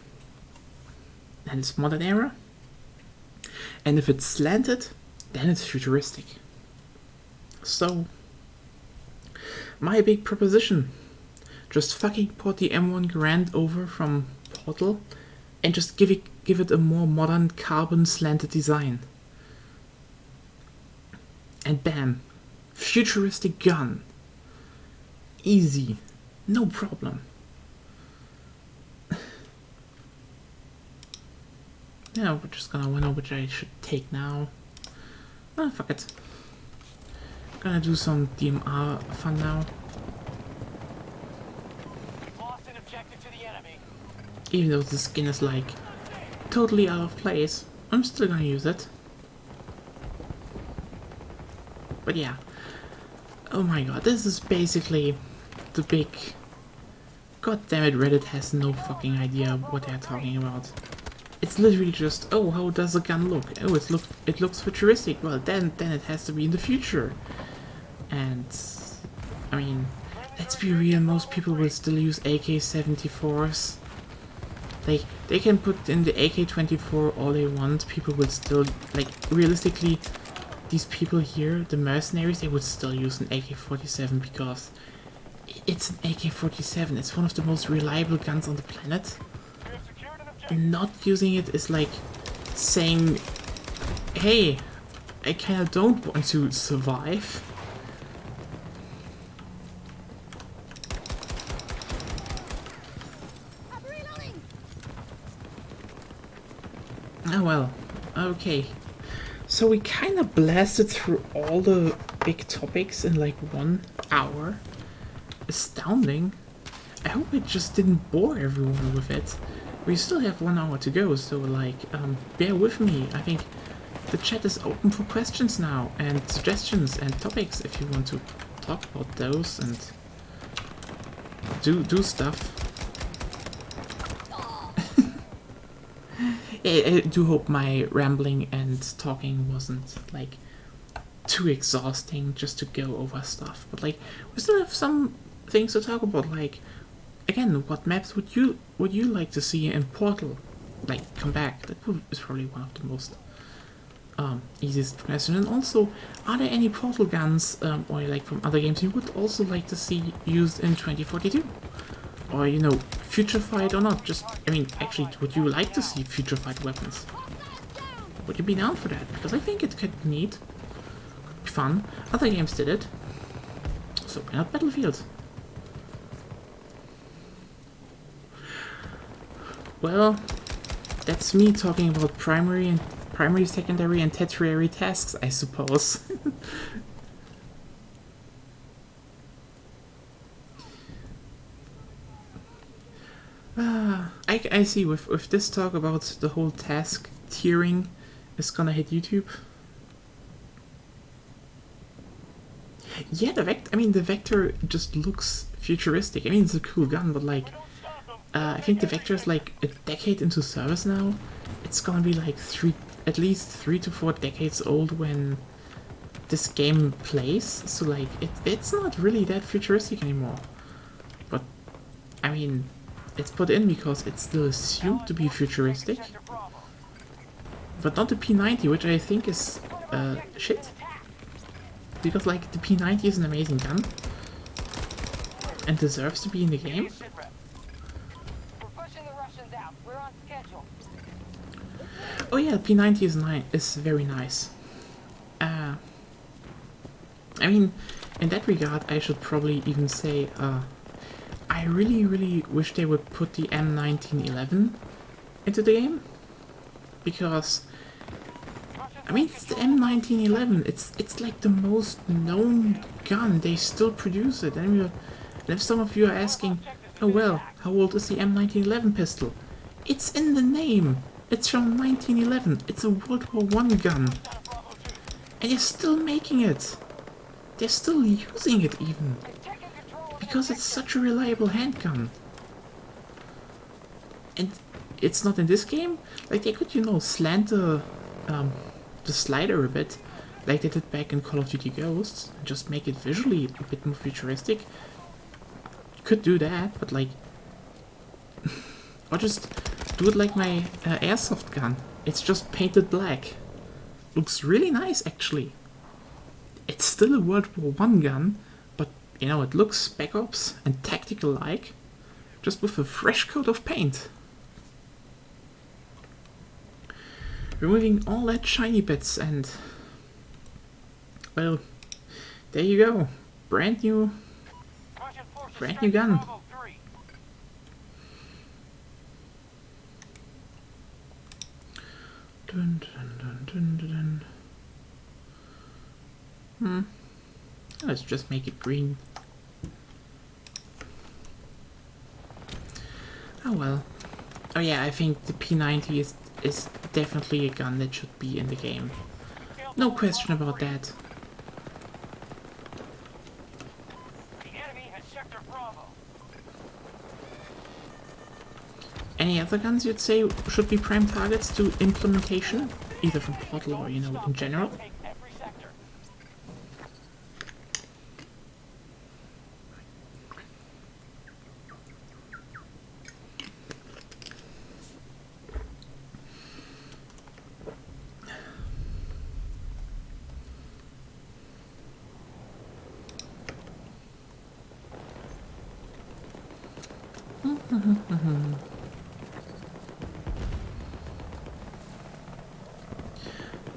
then it's modern era. And if it's slanted, then it's futuristic. So, my big proposition, just fucking port the M1 Garand over from Portal and just give it a more modern carbon slanted design. And bam, futuristic gun. Easy, no problem. Yeah, we're just gonna wonder which I should take now. Ah, fuck it. Gonna do some DMR fun now. Lost an objective to the enemy. Even though the skin is like totally out of place, I'm still gonna use it. But yeah. Oh my god, this is basically the big... God damn it, Reddit has no fucking idea what they're talking about. It's literally just, oh, how does a gun look? Oh, it looks futuristic. Well, then it has to be in the future. And I mean, let's be real. Most people will still use AK-74s. They can put in the AK-24 all they want. People will still, like, realistically, these people here, the mercenaries, they would still use an AK-47 because it's an AK-47. It's one of the most reliable guns on the planet. Not using it is like saying, hey, I kinda don't want to survive. Oh well, okay. So we kinda blasted through all the big topics in like 1 hour. Astounding. I hope it just didn't bore everyone with it. We still have 1 hour to go, so like, bear with me. I think the chat is open for questions now, and suggestions and topics if you want to talk about those and do stuff. I do hope my rambling and talking wasn't like too exhausting just to go over stuff, but like we still have some things to talk about, like again, what maps would you like to see in Portal like come back? That is probably one of the most easiest question. And also, are there any Portal guns or like from other games you would also like to see used in 2042? Or, you know, future fight or not? Just, I mean, actually, would you like to see future fight weapons? Would you be down for that? Because I think it could be neat, could be fun. Other games did it, so why not Battlefield? Well, that's me talking about primary, secondary, and tertiary tasks, I suppose. I see, with this talk about the whole task tiering is gonna hit YouTube. Yeah, the Vector just looks futuristic. I mean, it's a cool gun, but like, I think the Vector is like a decade into service now. It's gonna be like at least 3 to 4 decades old when this game plays. So like, it's not really that futuristic anymore. But I mean, it's put in because it's still assumed to be futuristic. But not the P90, which I think is shit. Because like the P90 is an amazing gun and deserves to be in the game. Oh yeah, P90 is very nice. I mean, in that regard, I should probably even say, I really wish they would put the M1911 into the game, because I mean, it's the M1911. It's like the most known gun. They still produce it, and if some of you are asking, oh well, how old is the M1911 pistol? It's in the name. It's from 1911. It's a World War I gun, and they're still making it. They're still using it even, because it's such a reliable handgun. And it's not in this game. Like, they could, you know, slant the slider a bit like they did back in Call of Duty Ghosts, and just make it visually a bit more futuristic. You could do that, but like, or just do it like my airsoft gun. It's just painted black. Looks really nice, actually. It's still a World War One gun, but you know, it looks Spec Ops and tactical-like, just with a fresh coat of paint. Removing all that shiny bits and, well, there you go. Brand new gun. Dun, dun, dun, dun, dun, dun. Let's just make it green. Oh well. Oh yeah, I think the P90 is definitely a gun that should be in the game. No question about that. Any other guns you'd say should be prime targets to implementation? Either from Portal or, you know, in general?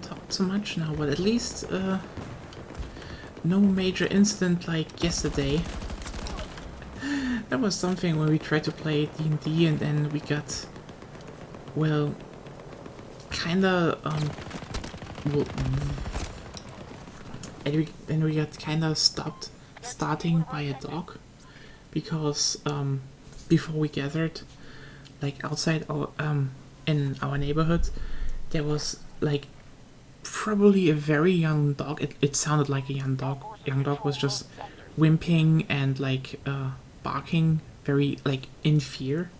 Talked so much now, but at least no major incident like yesterday. That was something when we tried to play D&D and then we got, well, kinda and we got kinda stopped starting by a dog because before we gathered, like outside our in our neighborhood, there was like probably a very young dog. It sounded like a young dog. Young dog was just whimpering and like barking very like in fear.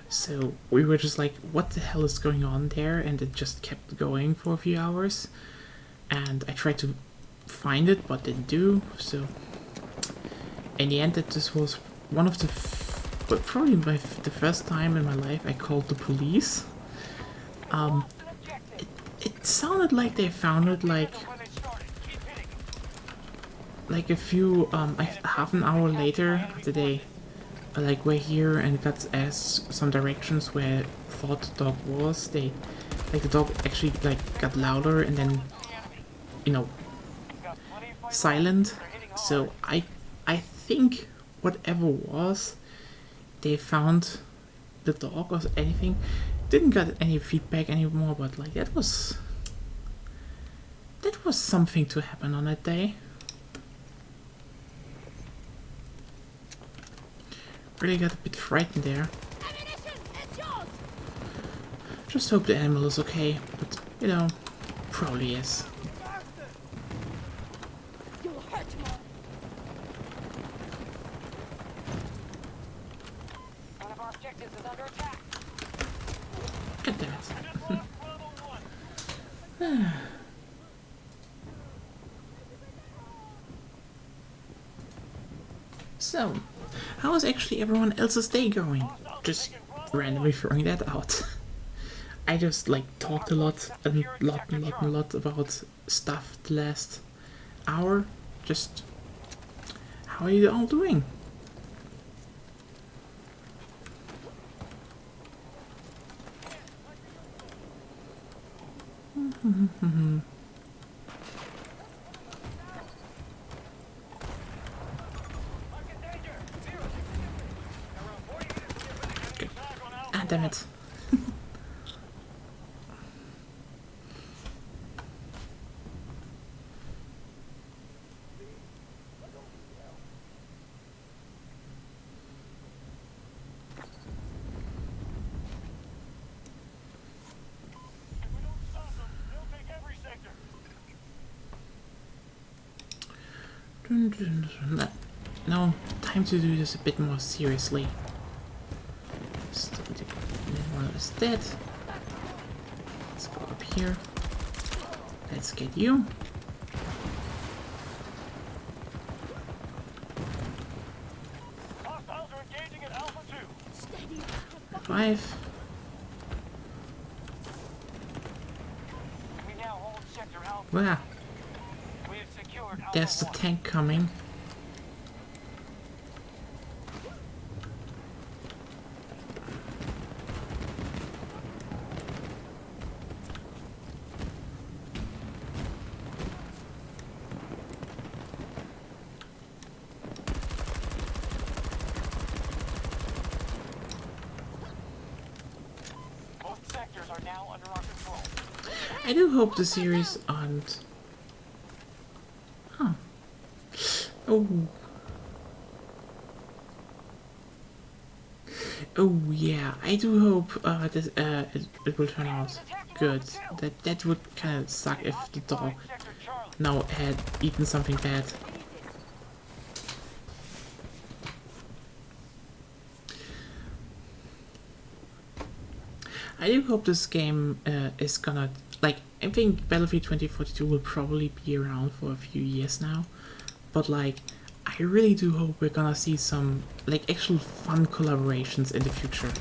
So we were just like, what the hell is going on there? And it just kept going for a few hours. And I tried to find it, but didn't do. So in the end, this was one of the but probably the first time in my life I called the police. It sounded like they found it like a few half an hour later after they like were here and got asked some directions where thought the dog was. They like the dog actually like got louder and then, you know, silent. So I think whatever was, they found the dog or anything. Didn't get any feedback anymore, but like that was something to happen on that day. Really got a bit frightened there. Just hope the animal is okay, but you know, probably is. God damn it. So, how is actually everyone else's day going? Just randomly throwing that out. I just like talked a lot about stuff the last hour. Just, how are you all doing? Okay. Ah, damn it. Now, time to do this a bit more seriously. One is dead. Let's go up here. Let's get you. 5. We now hold Sector Alpha. Well, We have secured Alpha there's the 1. tank coming. Both sectors are now under our control. I do hope the series aren't... Huh. Oh. Oh yeah, I do hope this, it will turn out good. That would kind of suck if the dog Sector Charlie. now had eaten something bad. I do hope this game is gonna, like, I think Battlefield 2042 will probably be around for a few years now, but like, I really do hope we're gonna see some, like, actual fun collaborations in the future.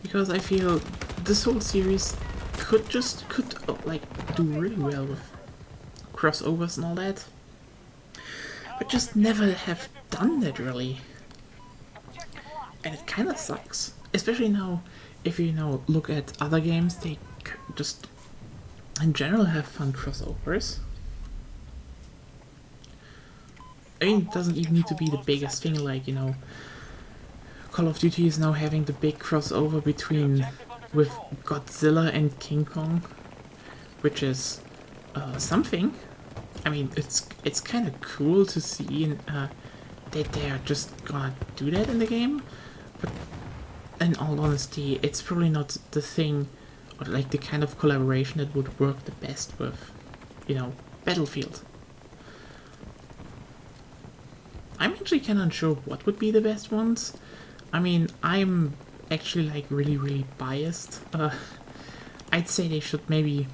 Because I feel this whole series could like do really well with crossovers and all that, but just never have done that really. And it kind of sucks, especially now if you look at other games, they just in general have fun crossovers. I mean, it doesn't even need to be the biggest thing, like, Call of Duty is now having the big crossover between with Godzilla and King Kong, which is something. I mean, it's kind of cool to see that they're just gonna do that in the game, but in all honesty, it's probably not the thing, or like the kind of collaboration that would work the best with, Battlefield. I'm actually kind of unsure what would be the best ones. I mean, I'm actually like really biased. I'd say they should maybe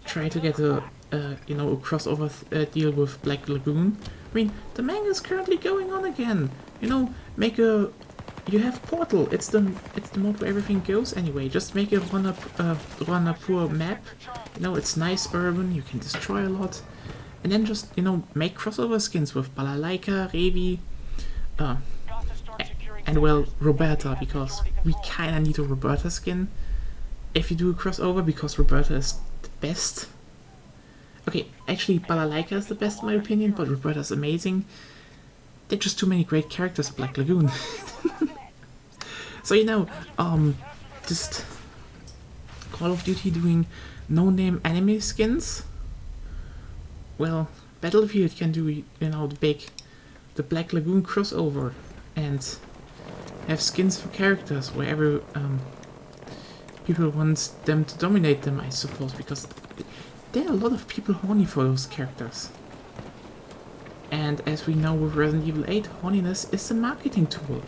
try to get a crossover deal with Black Lagoon. I mean, the manga is currently going on again. You have Portal. It's the mode where everything goes anyway. Just make a run-up map. It's nice, urban. You can destroy a lot, and then just make crossover skins with Balalaika, Revi, and well, Roberta, because we kinda need a Roberta skin if you do a crossover, because Roberta is the best. Okay, actually Balalaika is the best in my opinion, but Roberta is amazing. There are just too many great characters in Black Lagoon. So just Call of Duty doing no-name anime skins. Well, Battlefield can do the Black Lagoon crossover and have skins for characters wherever people want them to dominate them, I suppose, because there are a lot of people horny for those characters. And as we know with Resident Evil 8, horniness is a marketing tool.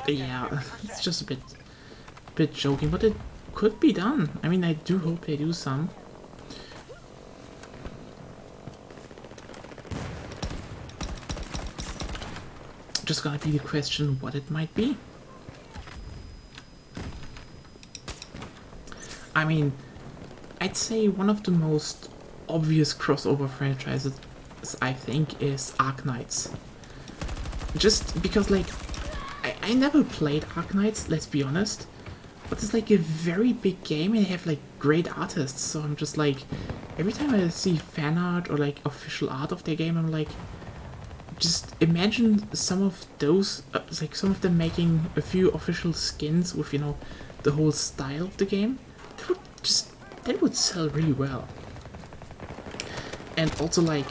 Yeah, it's just a bit joking, but it could be done. I mean, I do hope they do some. Just gonna be the question what it might be. I mean, I'd say one of the most obvious crossover franchises, I think, is Arknights. Just because, like, I never played Arknights, let's be honest, but it's like a very big game and they have like great artists, so I'm just like, every time I see fan art or like official art of their game, I'm like, just imagine some of those, like some of them making a few official skins with, the whole style of the game. That would sell really well. And also like,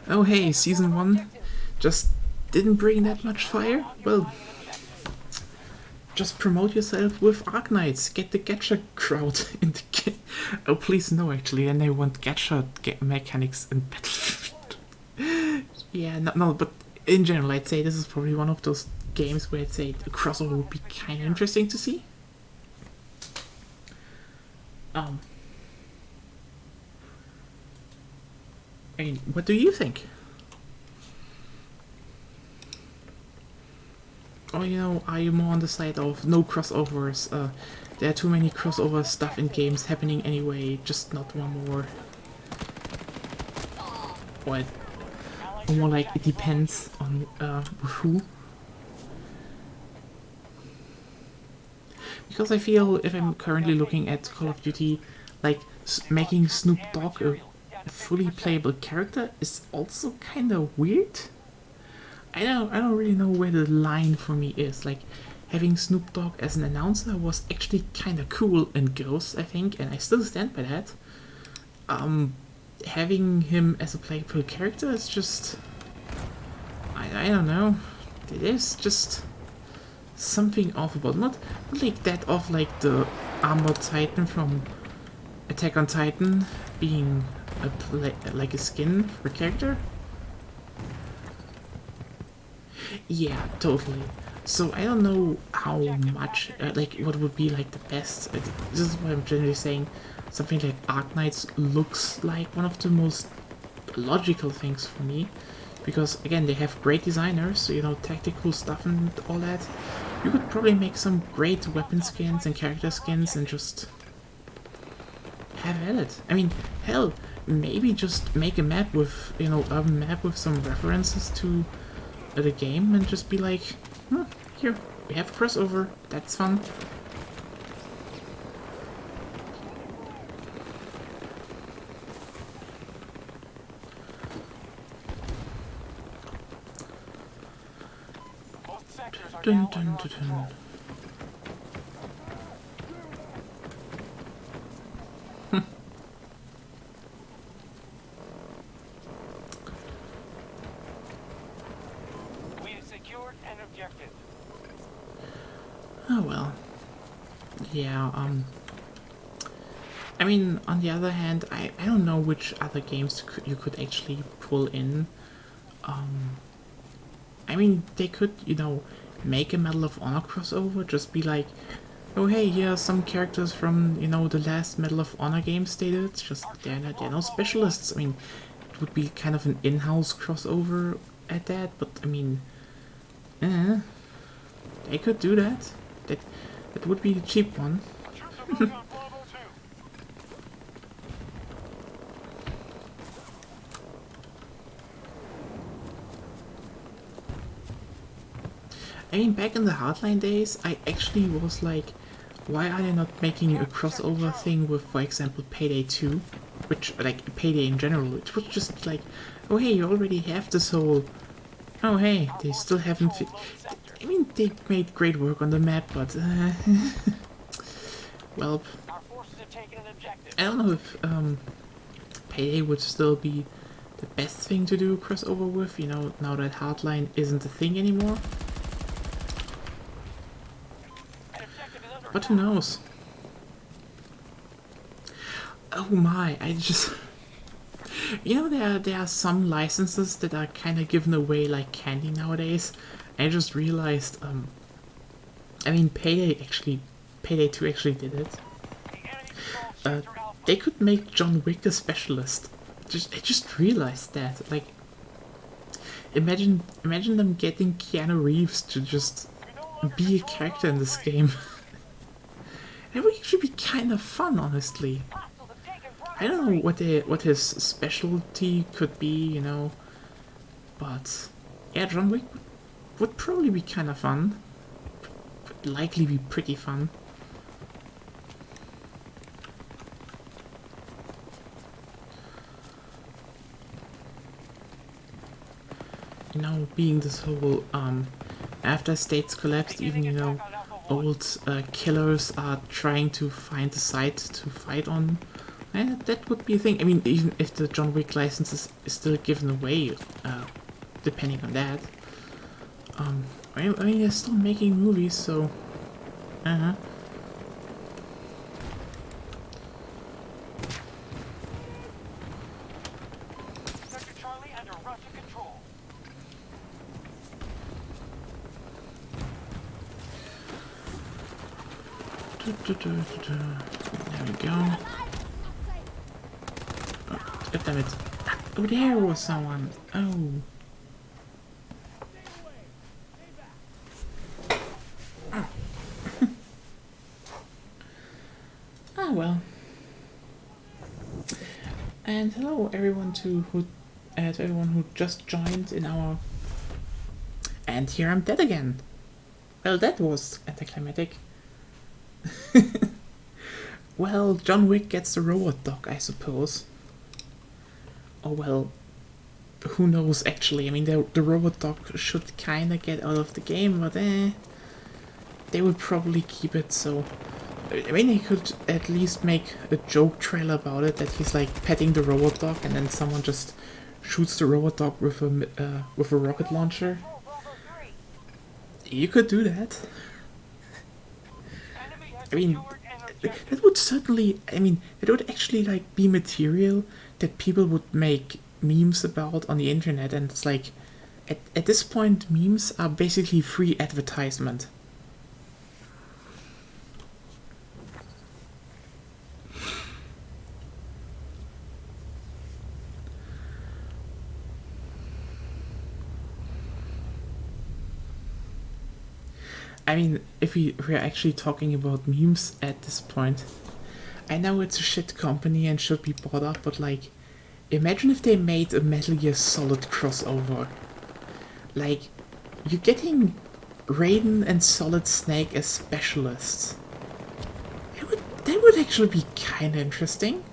oh hey, season 1 just didn't bring that much fire? Well, just promote yourself with Arknights, get the gacha crowd in the game. Oh please no, actually, then they want gacha mechanics in Battlefield. Yeah, no, but in general, I'd say this is probably one of those games where I'd say a crossover would be kind of interesting to see. I mean, what do you think? Or, you know, are you more on the side of no crossovers? There are too many crossover stuff in games happening anyway, just not one more. Or more like it depends on who. Because I feel if I'm currently looking at Call of Duty, like making Snoop Dogg a fully playable character is also kind of weird. I don't really know where the line for me is. Like having Snoop Dogg as an announcer was actually kind of cool in Ghosts, I think, and I still stand by that. Having him as a playable character is just, I don't know. It is just something off about not like that of like the Armored Titan from Attack on Titan being like a skin for a character. Yeah, totally. So I don't know how much, like, what would be like the best. This is what I'm generally saying. Something like Arknights looks like one of the most logical things for me, because again they have great designers, so, you know, tactical stuff and all that. You could probably make some great weapon skins and character skins and just have at it. I mean, hell, maybe just make a map with, you know, a map with some references to the game and just be like, here, we have crossover, that's fun. Dun, dun, dun, dun. We have secured an objective. Oh well. Yeah, I mean, on the other hand, I don't know which other games you could actually pull in. I mean, they could, you know, make a Medal of Honor crossover, just be like, oh hey, here are some characters from, you know, the last Medal of Honor games they did, just they're no specialists. I mean, it would be kind of an in-house crossover at that, but I mean, they could do that. That would be the cheap one. Troops are moving on Bravo 2. I mean, back in the Hardline days, I actually was like, why are they not making a crossover thing with, for example, Payday 2? Which, like, Payday in general, it was just like, oh hey, you already have this whole... Oh hey, they still haven't I mean, they made great work on the map, but... well, Our forces have taken an objective. I don't know if Payday would still be the best thing to do a crossover with, you know, now that Hardline isn't a thing anymore. An objective is under But who knows? Oh my, I just... You know, there are some licenses that are kind of given away like candy nowadays. I just realized, I mean, Payday 2 actually did it. the enemy controls sector Alpha. They could make John Wick a specialist. I just realized that. Like, imagine them getting Keanu Reeves to just be a character in this game. It would actually be kind of fun, honestly. Hostiles have taken I don't know what his specialty could be, you know, but yeah, John Wick would probably be kind of fun. Would likely be pretty fun. You know, being this whole after states collapsed, even, you know, old killers are trying to find a site to fight on. And that would be a thing. I mean, even if the John Wick license is still given away, depending on that. I mean, they're still making movies, so... Sector Charlie under Russian control. There we go. Oh, damn it. Oh, there was someone. Oh. Ah, well. And hello everyone to everyone who just joined in our. And here I'm dead again. Well, that was anticlimactic. Well, John Wick gets the robot dog, I suppose. Oh well, who knows actually. I mean, the robot dog should kinda get out of the game, but they would probably keep it, so... I mean, he could at least make a joke trailer about it, that he's like petting the robot dog and then someone just shoots the robot dog with a rocket launcher. You could do that. I mean, that would certainly, I mean, it would actually like be material that people would make memes about on the internet, and it's like, at this point, memes are basically free advertisement. I mean, if we're actually talking about memes at this point, I know it's a shit company and should be bought up, but like, imagine if they made a Metal Gear Solid crossover. Like, you're getting Raiden and Solid Snake as specialists. That would actually be kinda interesting.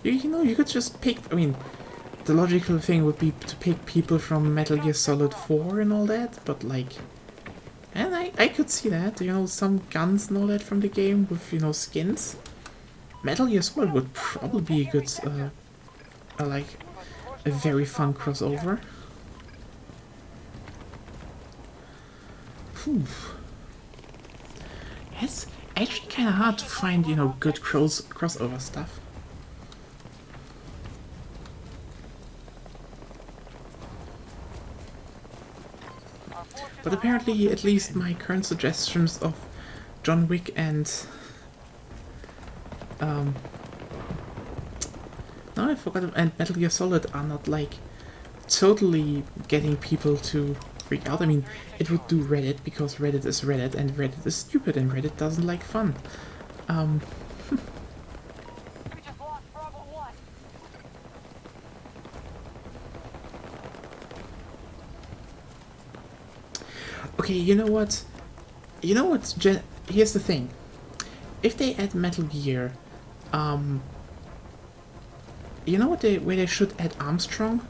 You know, you could just pick, I mean, the logical thing would be to pick people from Metal Gear Solid 4 and all that, but like... And I could see that, you know, some guns and all that from the game with, you know, skins. Metal Gear Solid would probably be a good, like, a very fun crossover. Whew. It's actually kind of hard to find, you know, good crossover stuff. But apparently, at least my current suggestions of John Wick and... no, I forgot, and Metal Gear Solid are not, like, totally getting people to freak out. I mean, it would do Reddit, because Reddit is Reddit, and Reddit is stupid, and Reddit doesn't like fun. Okay, you know what? Here's the thing. If they add Metal Gear, you know where they should add Armstrong?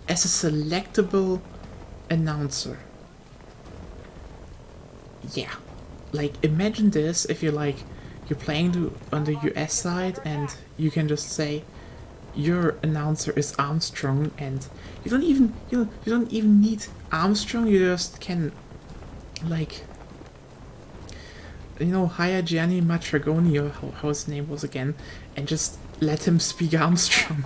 As a selectable announcer. Yeah. Like, imagine this if you're playing on the US side and you can just say your announcer is Armstrong, and you don't even need Armstrong, you just can, like, you know, hire Gianni Matragoni, or how his name was again, and just let him speak Armstrong.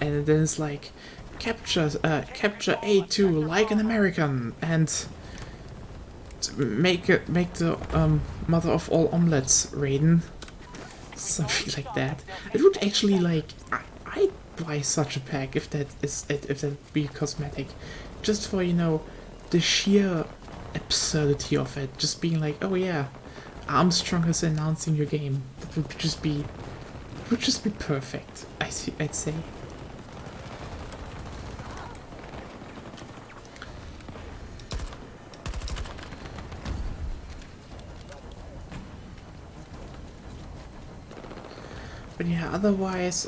And then it's like, capture A2 like an American, and make the mother of all omelets, Raiden. Something like that. It would actually, like, I'd buy such a pack if that be cosmetic, just for, you know, the sheer absurdity of it. Just being like, oh yeah, Armstrong is announcing your game. That would just be perfect. I'd say. But yeah, otherwise,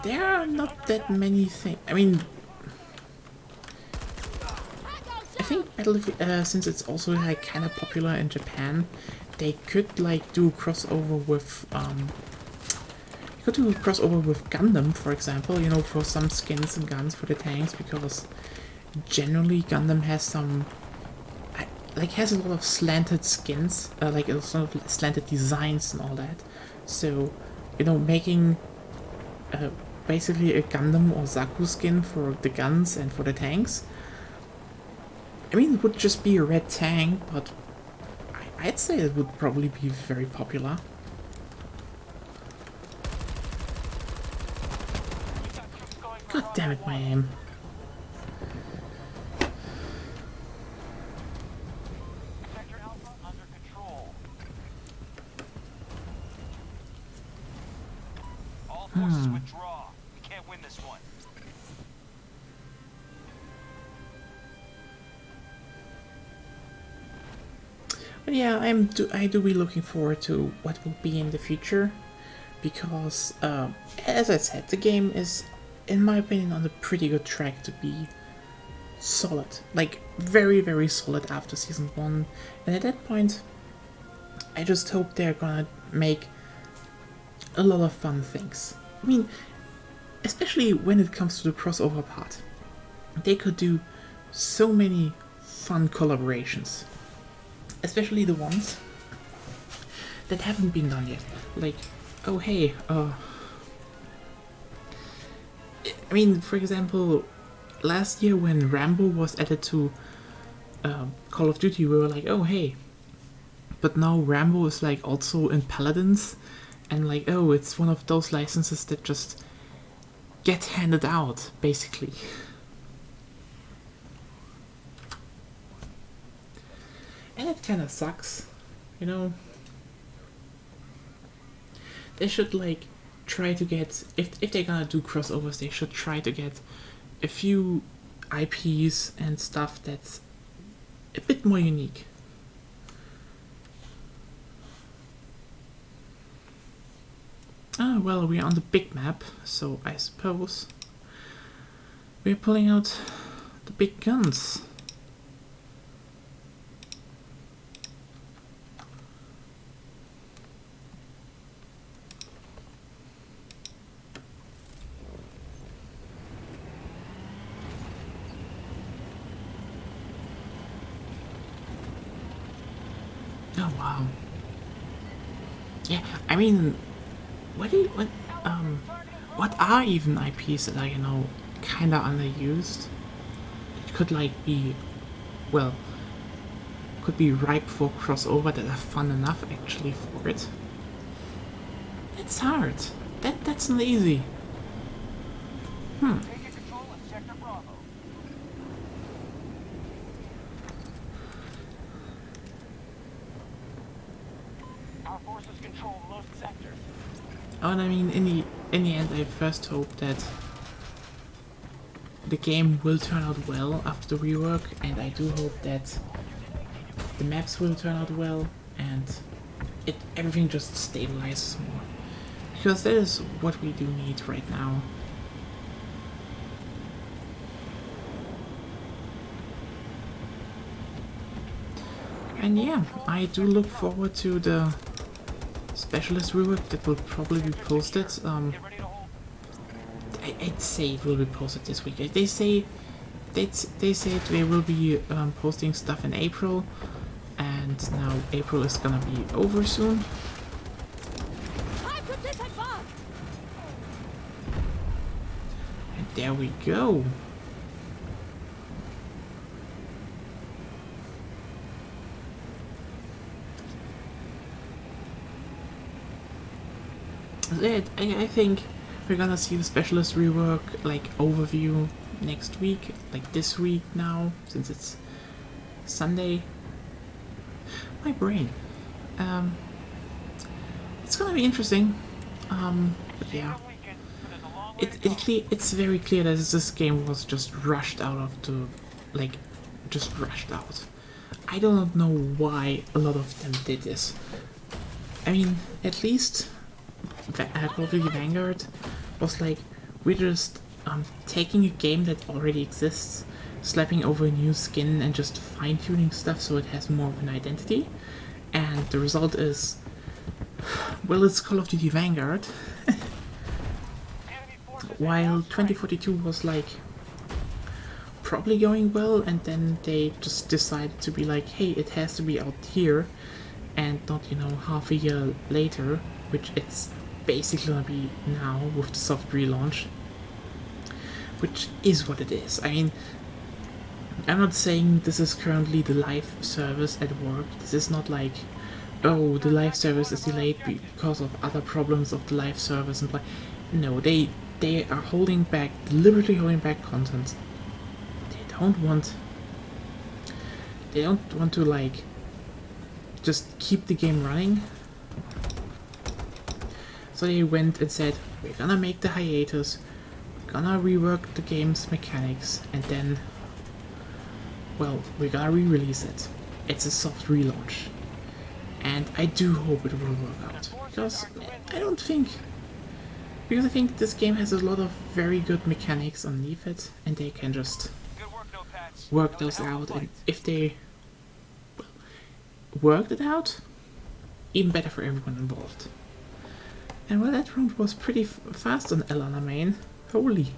there are not that many things. I mean, I think since it's also like kind of popular in Japan, they could like do a crossover with Gundam, for example. You know, for some skins and guns for the tanks, because generally Gundam has some. Has a lot of slanted skins, like a lot of slanted designs and all that. So, you know, making basically a Gundam or Zaku skin for the guns and for the tanks. I mean, it would just be a red tank, but I'd say it would probably be very popular. God damn it, my aim. Sector Alpha under control. All forces withdraw. We can't win this one. But yeah, I do be looking forward to what will be in the future, because as I said, the game is, in my opinion, on a pretty good track to be solid, like very very solid after season 1, and at that point, I just hope they're gonna make a lot of fun things. I mean, especially when it comes to the crossover part, they could do so many fun collaborations. Especially the ones that haven't been done yet. Like, oh hey, I mean, for example, last year when Rambo was added to Call of Duty, we were like, oh hey. But now Rambo is like also in Paladins, and like, oh, it's one of those licenses that just get handed out, basically. And it kind of sucks, you know. They should like try to get, if they're gonna do crossovers, they should try to get a few IPs and stuff that's a bit more unique. Ah, well, we're on the big map, so I suppose we're pulling out the big guns. Oh wow. Yeah, I mean, what are even IPs that are, you know, kinda underused? It could like be, well, could be ripe for crossover, that are fun enough actually for it. That's hard. That's not easy. Taking control of Sector Bravo. Our forces control most sectors. Oh, and I mean, in the end, I first hope that the game will turn out well after the rework, and I do hope that the maps will turn out well, and everything just stabilizes more. Because that is what we do need right now. And yeah, I do look forward to the Specialist rework that will probably be posted. Get ready to hold. I'd say it will be posted this week. They say they will be posting stuff in April, and now April is gonna be over soon. And there we go. I think we're gonna see the Specialist rework, like, overview next week, like this week now, since it's Sunday. My brain. It's gonna be interesting. But yeah. It's very clear that this game was just rushed out of the, like, just rushed out. I do not know why a lot of them did this. I mean, at least Call of Duty Vanguard was like, we're just taking a game that already exists, slapping over a new skin and just fine-tuning stuff so it has more of an identity. And the result is, well, it's Call of Duty Vanguard. While 2042 was like probably going well, and then they just decided to be like, hey, it has to be out here and not, you know, half a year later, which it's basically gonna be now with the soft relaunch, which is what it is. I mean, I'm not saying this is currently the live service at work. This is not like, oh, the live service is delayed because of other problems of the live service and like, no, they they are holding back, deliberately holding back content. They don't want to like just keep the game running. So they went and said, we're gonna make the hiatus, we're gonna rework the game's mechanics, and then, well, we're gonna re-release it. It's a soft relaunch. And I do hope it will work out. Because I think this game has a lot of very good mechanics underneath it, and they can just work those out, and if they worked it out, even better for everyone involved. And well, that round was pretty fast on Elana main. Holy.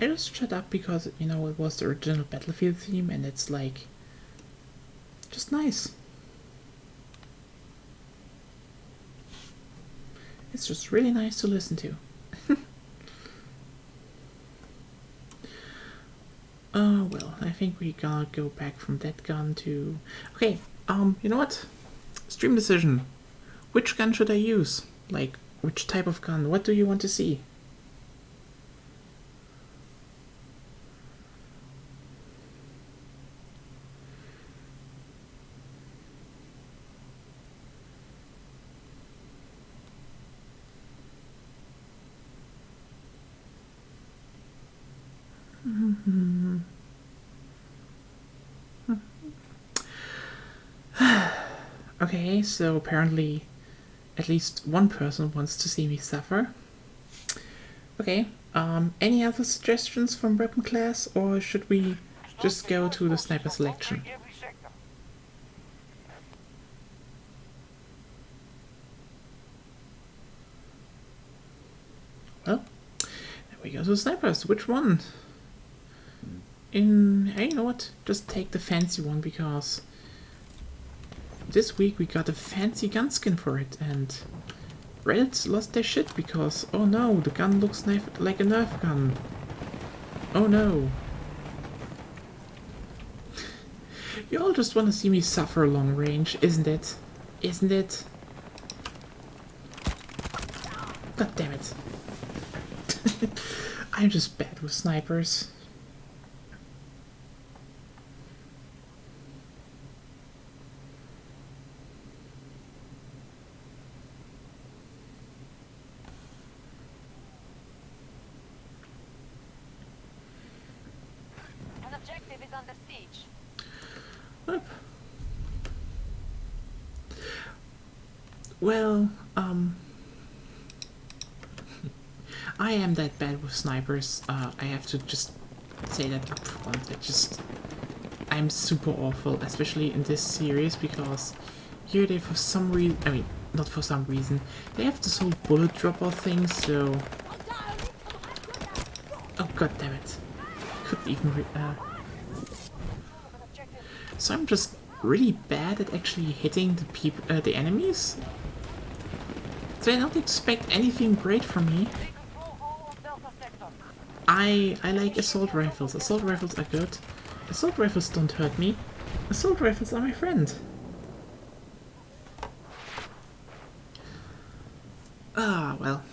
I just shut up because, you know, it was the original Battlefield theme and it's like, just nice. It's just really nice to listen to. Well, I think we gotta go back from that gun to... Okay, you know what? Stream decision. Which gun should I use? Like, which type of gun? What do you want to see? Okay, so apparently at least one person wants to see me suffer. Okay, any other suggestions from weapon class, or should we just go to the sniper selection? Well, there we go to snipers. Which one? Hey, you know what? Just take the fancy one, because this week we got a fancy gun skin for it, and Reddit lost their shit because, oh no, the gun looks like a Nerf gun. Oh no. You all just want to see me suffer long range, isn't it? Isn't it? God damn it. I'm just bad with snipers. An objective is under siege. Oop. Well, I am that bad with snipers. I have to just say that up front. I'm super awful, especially in this series, because here they for some reason, I mean, not for some reason, they have this whole bullet dropper thing, so... Oh god damn it. Couldn't even So I'm just really bad at actually hitting the enemies. So I don't expect anything great from me. I like assault rifles. Assault rifles are good. Assault rifles don't hurt me. Assault rifles are my friend. Ah, well.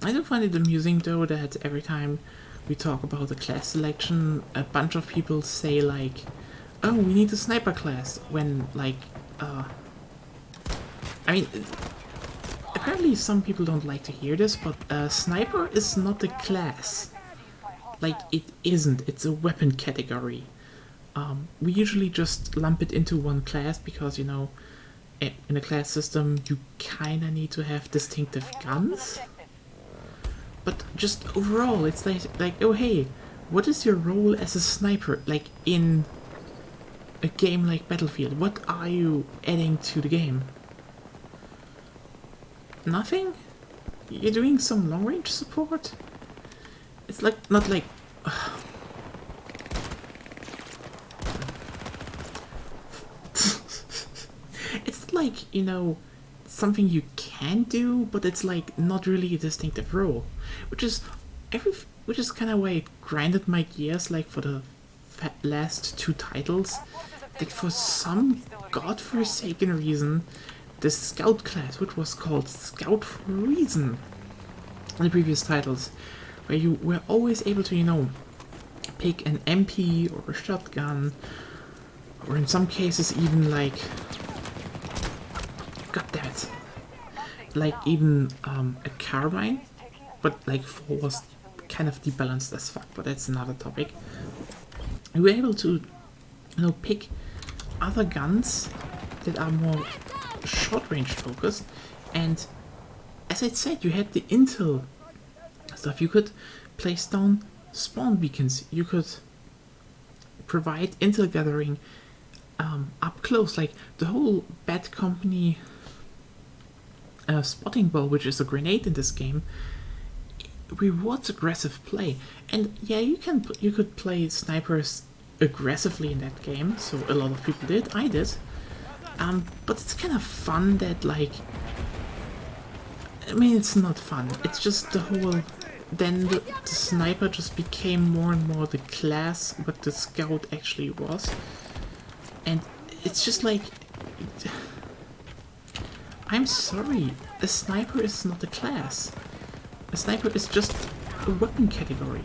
I do find it amusing though that every time we talk about the class selection, a bunch of people say like, oh, we need a sniper class, when like, I mean, apparently some people don't like to hear this, but sniper is not a class. Like, it isn't, it's a weapon category. We usually just lump it into one class because, you know, in a class system you kinda need to have distinctive guns. But just overall, it's like, oh hey, what is your role as a sniper, like, in a game like Battlefield? What are you adding to the game? Nothing? You're doing some long-range support? It's like, not like... It's like, you know, something you can do, but it's like not really a distinctive role. Which is kind of why it grinded my gears, like, for the last two titles. That for some godforsaken reason, the Scout class, which was called Scout for a reason in the previous titles, where you were always able to, you know, pick an MP or a shotgun, or in some cases even like, god damn it, like even a carbine, but like 4 was kind of debalanced as fuck, but that's another topic. You were able to, you know, pick other guns that are more short-range focused, and as I said, you had the intel stuff. You could place down spawn beacons, you could provide intel gathering up close, like the whole Bad Company spotting ball, which is a grenade in this game, rewards aggressive play. And yeah, you could play snipers aggressively in that game, so a lot of people did, I did. But it's kind of fun that, like, I mean, it's not fun, it's just the whole, then the sniper just became more and more the class what the scout actually was. And it's just like, I'm sorry, a sniper is not a class. A sniper is just a weapon category.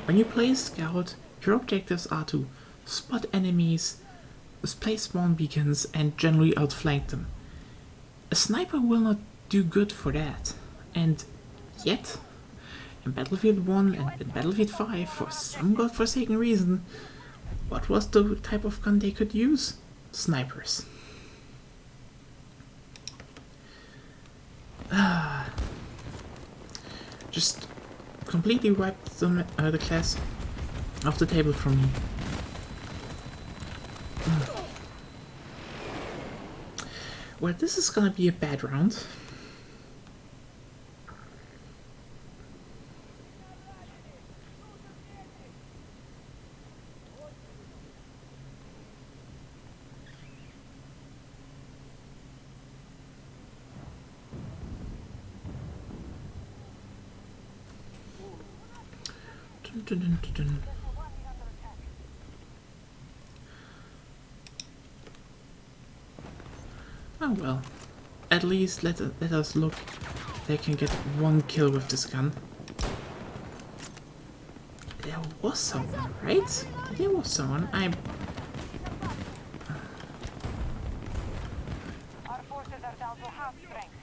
When you play a scout, your objectives are to spot enemies, place spawn beacons, and generally outflank them. A sniper will not do good for that. And yet, in Battlefield 1 and in Battlefield 5, for some godforsaken reason, what was the type of gun they could use? Snipers. Just completely wiped the class off the table for me. Well, this is gonna be a bad round. Dun, dun, dun, dun. Oh well, at least let us look. They can get one kill with this gun. There was someone, right? There was someone. Our forces are down to half strength.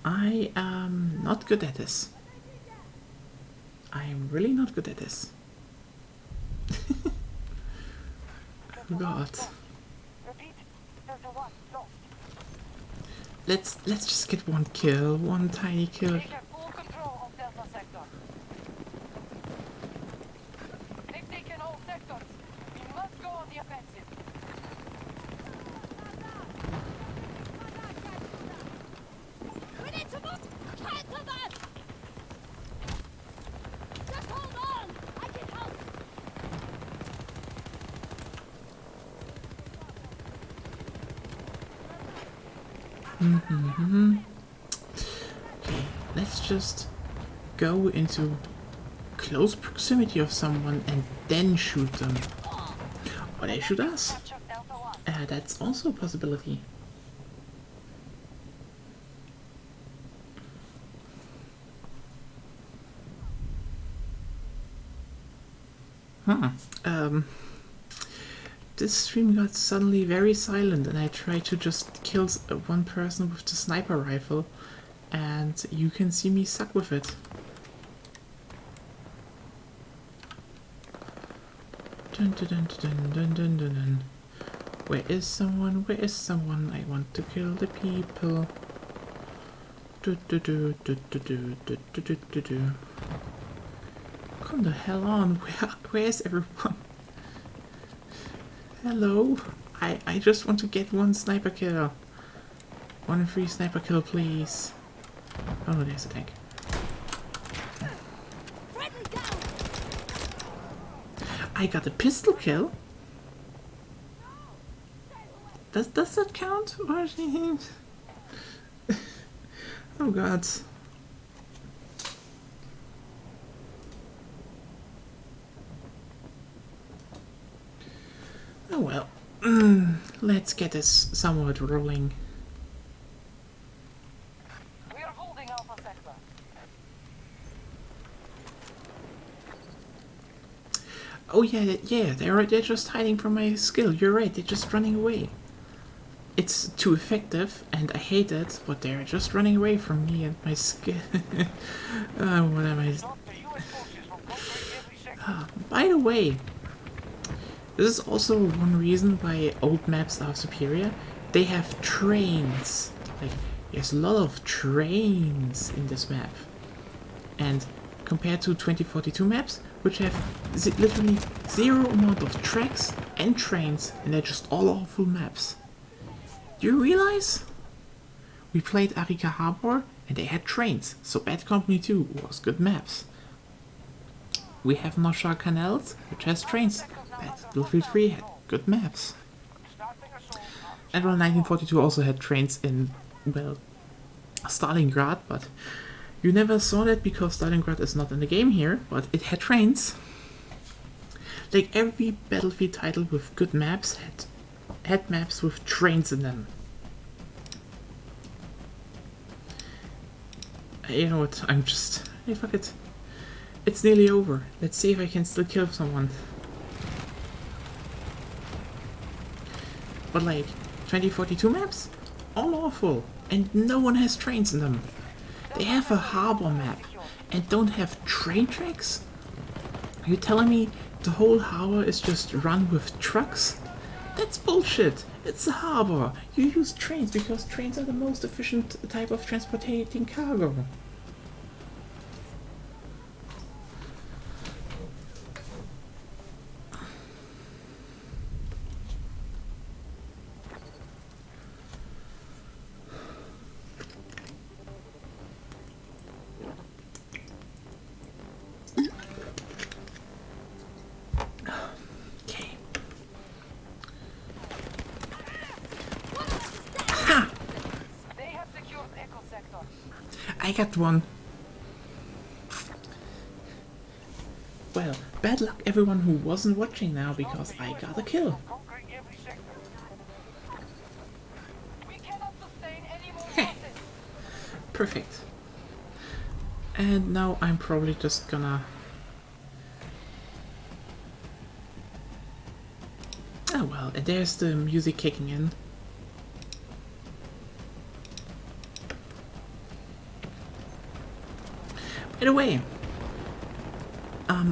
I am not good at this. I am really not good at this. Oh god. Repeat, Delta 1 lost. Let's just get one kill, one tiny kill. Take full control of Delta sector. They've taken all sectors. We must go on the offensive. We need to move! Cancel that! Just hold on! I can help! Okay, let's just go into close proximity of someone and then shoot them. Or they shoot us. Captured Delta 1. That's also a possibility. This stream got suddenly very silent and I tried to just kill one person with the sniper rifle and you can see me suck with it. Dun, dun, dun, dun, dun, dun, dun, dun. Where is someone? Where is someone? I want to kill the people. Do, do, do, do, do, do, do, do, do, do, do. Come the hell on. Where's everyone? Hello? I just want to get one sniper kill. One free sniper kill, please. Oh no, there's a tank. Friendly down. I got a pistol kill. Does that count? Oh god. Oh well. Let's get this somewhat rolling. We are holding Alpha Sector. Oh yeah, they're just hiding from my skill. You're right, they're just running away. It's too effective, and I hate it, but they're just running away from me and my skill. What am I? Stop the US forces from conquering every sector. By the way, this is also one reason why old maps are superior. They have trains. Like, there's a lot of trains in this map. And compared to 2042 maps, which have literally zero amount of tracks and trains, and they're just all awful maps. Do you realize? We played Arica Harbor, and they had trains, so Bad Company 2 was good maps. We have Noshar Canals, which has trains. Battlefield 3 had good maps. Starting assault on And well, 1942 also had trains in, well, Stalingrad, but you never saw that because Stalingrad is not in the game here, but it had trains. Like every Battlefield title with good maps had maps with trains in them. You know what, hey, fuck it. It's nearly over. Let's see if I can still kill someone. But like, 2042 maps? All awful. And no one has trains in them. They have a harbor map and don't have train tracks? Are you telling me the whole harbor is just run with trucks? That's bullshit. It's a harbor. You use trains because trains are the most efficient type of transporting cargo. Okay. Ha! They have secured Echo Sector. I got one. Well, bad luck everyone who wasn't watching now because I got a kill. conquering every sector. We cannot sustain any more losses. Perfect. And now I'm probably just gonna... Oh well, and there's the music kicking in. By the way,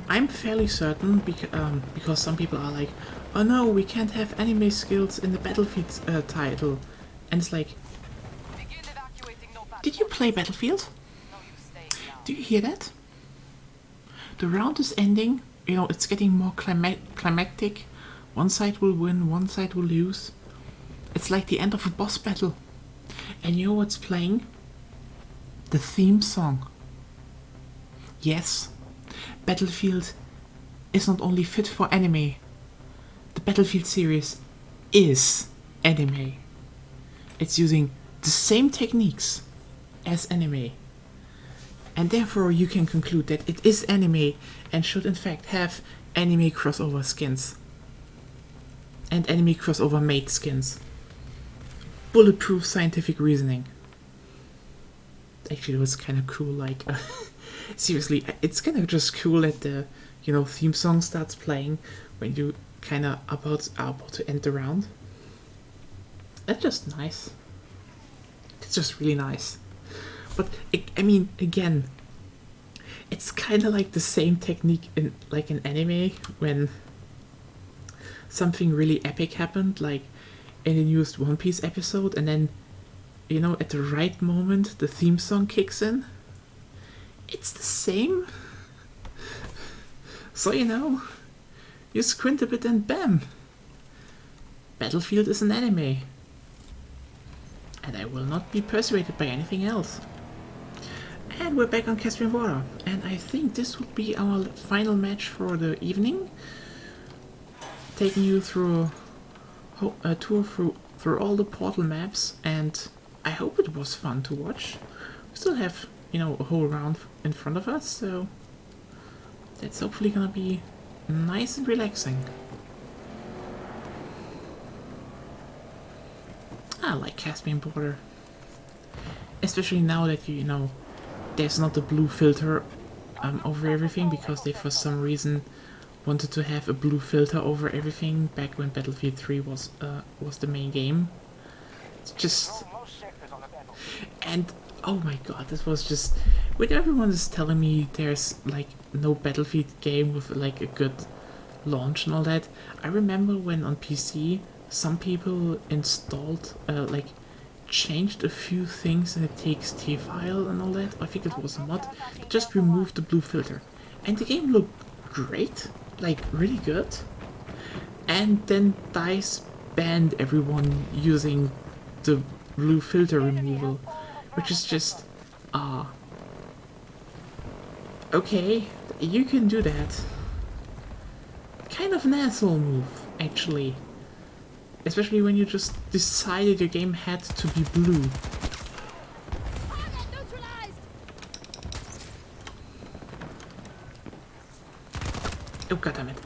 I'm fairly certain because some people are like, oh no, we can't have anime skills in the Battlefield title. And it's like, Begin evacuating no path. did you play Battlefield? No use staying now. Do you hear that? The round is ending, you know, it's getting more climactic. One side will win, one side will lose. It's like the end of a boss battle. And you know what's playing? The theme song. Yes, Battlefield is not only fit for anime. The Battlefield series is anime. It's using the same techniques as anime. And therefore you can conclude that it is anime and should in fact have anime crossover skins. And anime crossover made skins. Bulletproof scientific reasoning. Actually, it was kind of cool, like, seriously, it's kind of just cool that the, theme song starts playing when you kind of are about to end the round. That's just nice. It's just really nice. But, again, it's kind of like the same technique in anime when something really epic happened, like in the newest One Piece episode, and then, at the right moment, the theme song kicks in. It's the same. So, you squint a bit and bam! Battlefield is an anime. And I will not be persuaded by anything else. And we're back on Caspian Water. And I think this would be our final match for the evening. Taking you through a tour through all the Portal maps, and I hope it was fun to watch. We still have, a whole round in front of us, so that's hopefully gonna be nice and relaxing. I like Caspian Border. Especially now that there's not a blue filter over everything, because they for some reason wanted to have a blue filter over everything back when Battlefield 3 was the main game. It's just... And oh my god, this was just... When everyone is telling me there's like no Battlefield game with like a good launch and all that, I remember when on PC some people installed changed a few things in a TXT file and all that. I think it was a mod that just removed the blue filter. And the game looked great, like really good. And then DICE banned everyone using the blue filter removal, which is just, okay, you can do that. Kind of an asshole move, actually. Especially when you just decided your game had to be blue. Oh goddammit.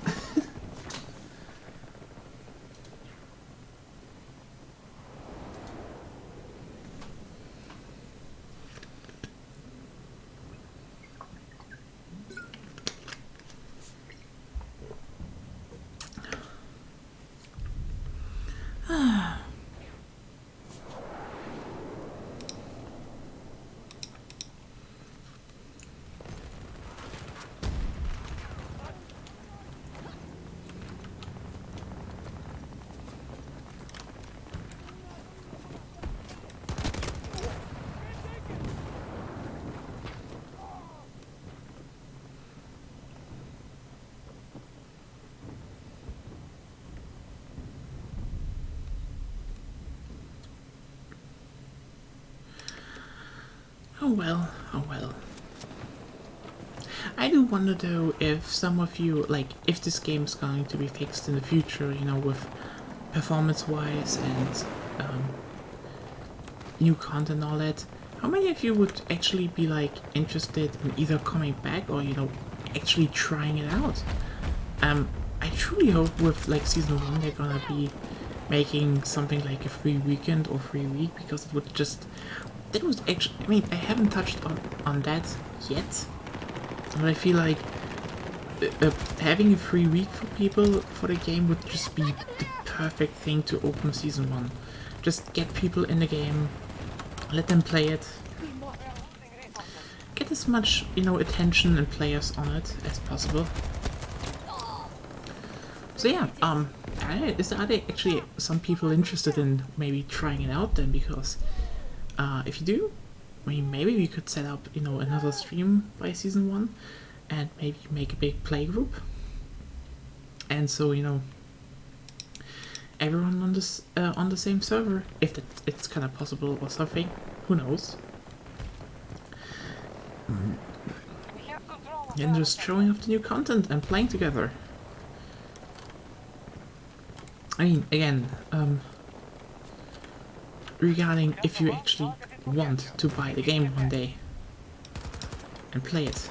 Oh well, oh well. I do wonder though if some of you, like, if this game's going to be fixed in the future, with performance-wise and new content and all that, how many of you would actually be, like, interested in either coming back or, actually trying it out? I truly hope with, like, Season 1 they're gonna be making something like a free weekend or free week, because it would just... That was actually... I haven't touched on that yet, but I feel like having a free week for people for the game would just be the perfect thing to open Season 1. Just get people in the game, let them play it, get as much, attention and players on it as possible. So yeah, are there actually some people interested in maybe trying it out then? Because if you do, maybe we could set up, another stream by Season 1 and maybe make a big play group. And so, everyone on the same server, if it's kind of possible or something, who knows. And just showing off the new content and playing together. Again, regarding if you actually want to buy the game one day and play it.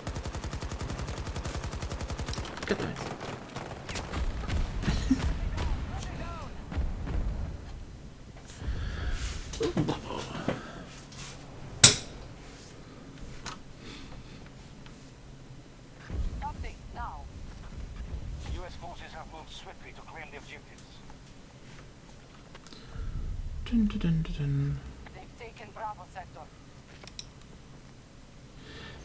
Good night. Update now. U.S. forces have moved swiftly to claim the objectives. Dun, dun, dun, dun, dun. They've taken Bravo sector.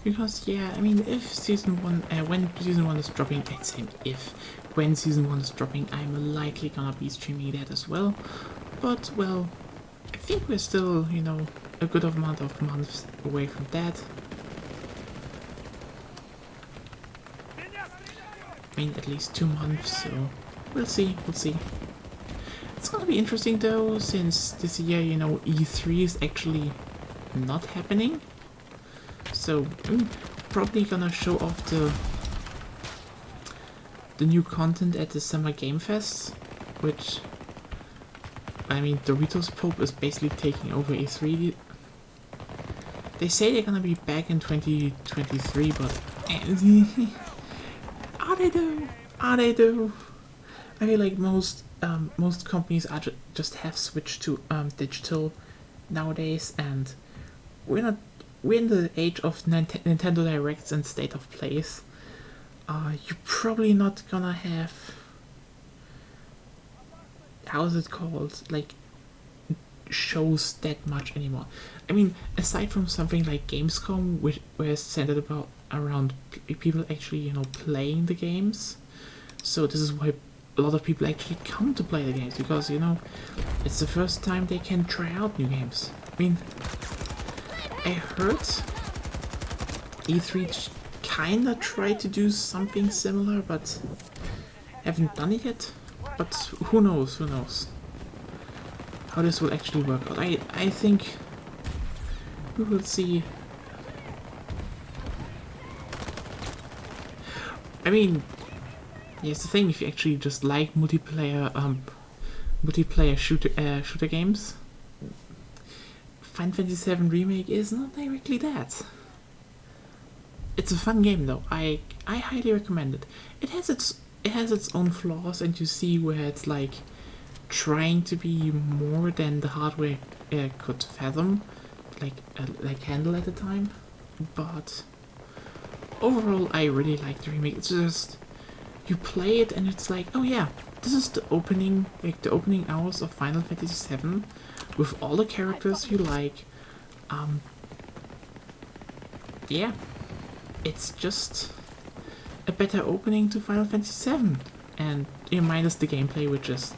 Because yeah, I mean, if season one, when season one is dropping, same if when season one is dropping, I'm likely gonna be streaming that as well. But well, I think we're still, you know, a good amount of months away from that. I mean, at least 2 months, so we'll see, we'll see. It's gonna be interesting though, since this year, you know, E3 is actually not happening. So I'm probably gonna show off the new content at the Summer Game Fest, which, I mean, Doritos Pope is basically taking over E3. They say they're gonna be back in 2023, but are they though? Are they though? I feel like most companies are just have switched to digital nowadays, and we're in the age of Nintendo Directs and State of Plays. You're probably not gonna have, how is it called, like, shows that much anymore. I mean, aside from something like Gamescom, where it's centered around people actually, you know, playing the games. So this is why a lot of people actually come to play the games, because, you know, it's the first time they can try out new games. I mean, I heard E3 kinda tried to do something similar, but haven't done it yet. But who knows, how this will actually work out. I think we will see. I mean, here's the thing, if you actually just like multiplayer shooter games, Final Fantasy VII Remake is not directly that. It's a fun game though. I highly recommend it. It has its own flaws, and you see where it's like trying to be more than the hardware could fathom, like handle at the time. But overall, I really like the remake. It's just, you play it and it's like, oh yeah, this is the opening hours of Final Fantasy VII with all the characters you like. Yeah, it's just a better opening to Final Fantasy VII, and you know, minus the gameplay, which is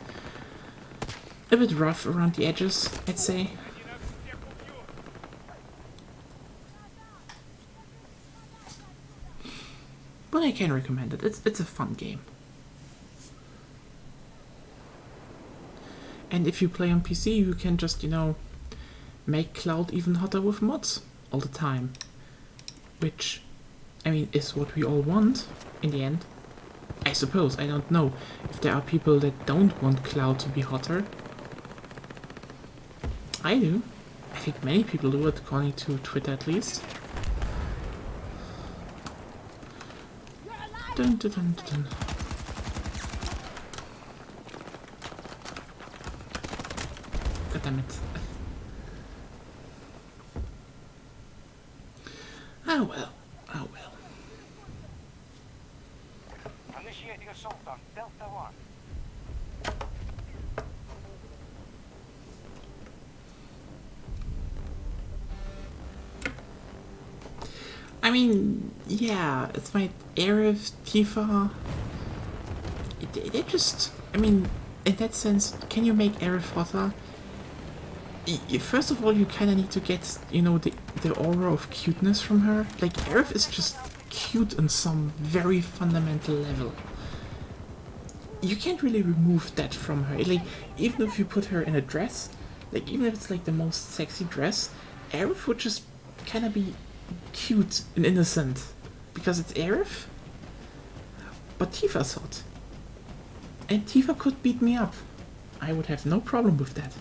a bit rough around the edges, I'd say. But I can recommend it. It's a fun game. And if you play on PC, you can just, you know, make Cloud even hotter with mods all the time. Which, I mean, is what we all want in the end. I suppose. I don't know if there are people that don't want Cloud to be hotter. I do. I think many people do, according to Twitter at least. Dun, dun, dun, dun, dun. God damn it. Oh well. Oh well. Initiating assault on Delta 1. I mean, yeah, it's my Aerith, Tifa. They just, I mean, in that sense, can you make Aerith hotter? First of all, you kind of need to get, you know, the aura of cuteness from her. Like, Aerith is just cute on some very fundamental level. You can't really remove that from her. Like, even if you put her in a dress, like, even if it's like the most sexy dress, Aerith would just kind of be cute and innocent because it's Aerith. But Tifa's hot, and Tifa could beat me up. I would have no problem with that.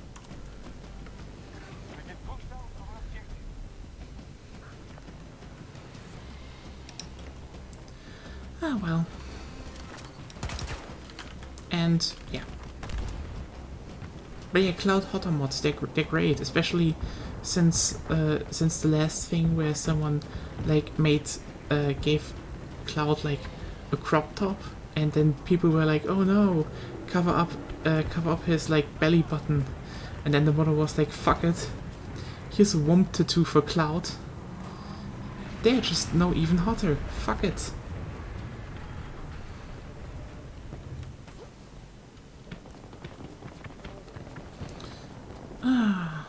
Ah, well. And, yeah. But yeah, Cloud Hotter mods, they're great, especially since the last thing where someone like gave Cloud like a crop top, and then people were like, oh no, cover up his like belly button, and then the modder was like, fuck it, here's a womp tattoo for Cloud. They're just no even hotter. Fuck it. Our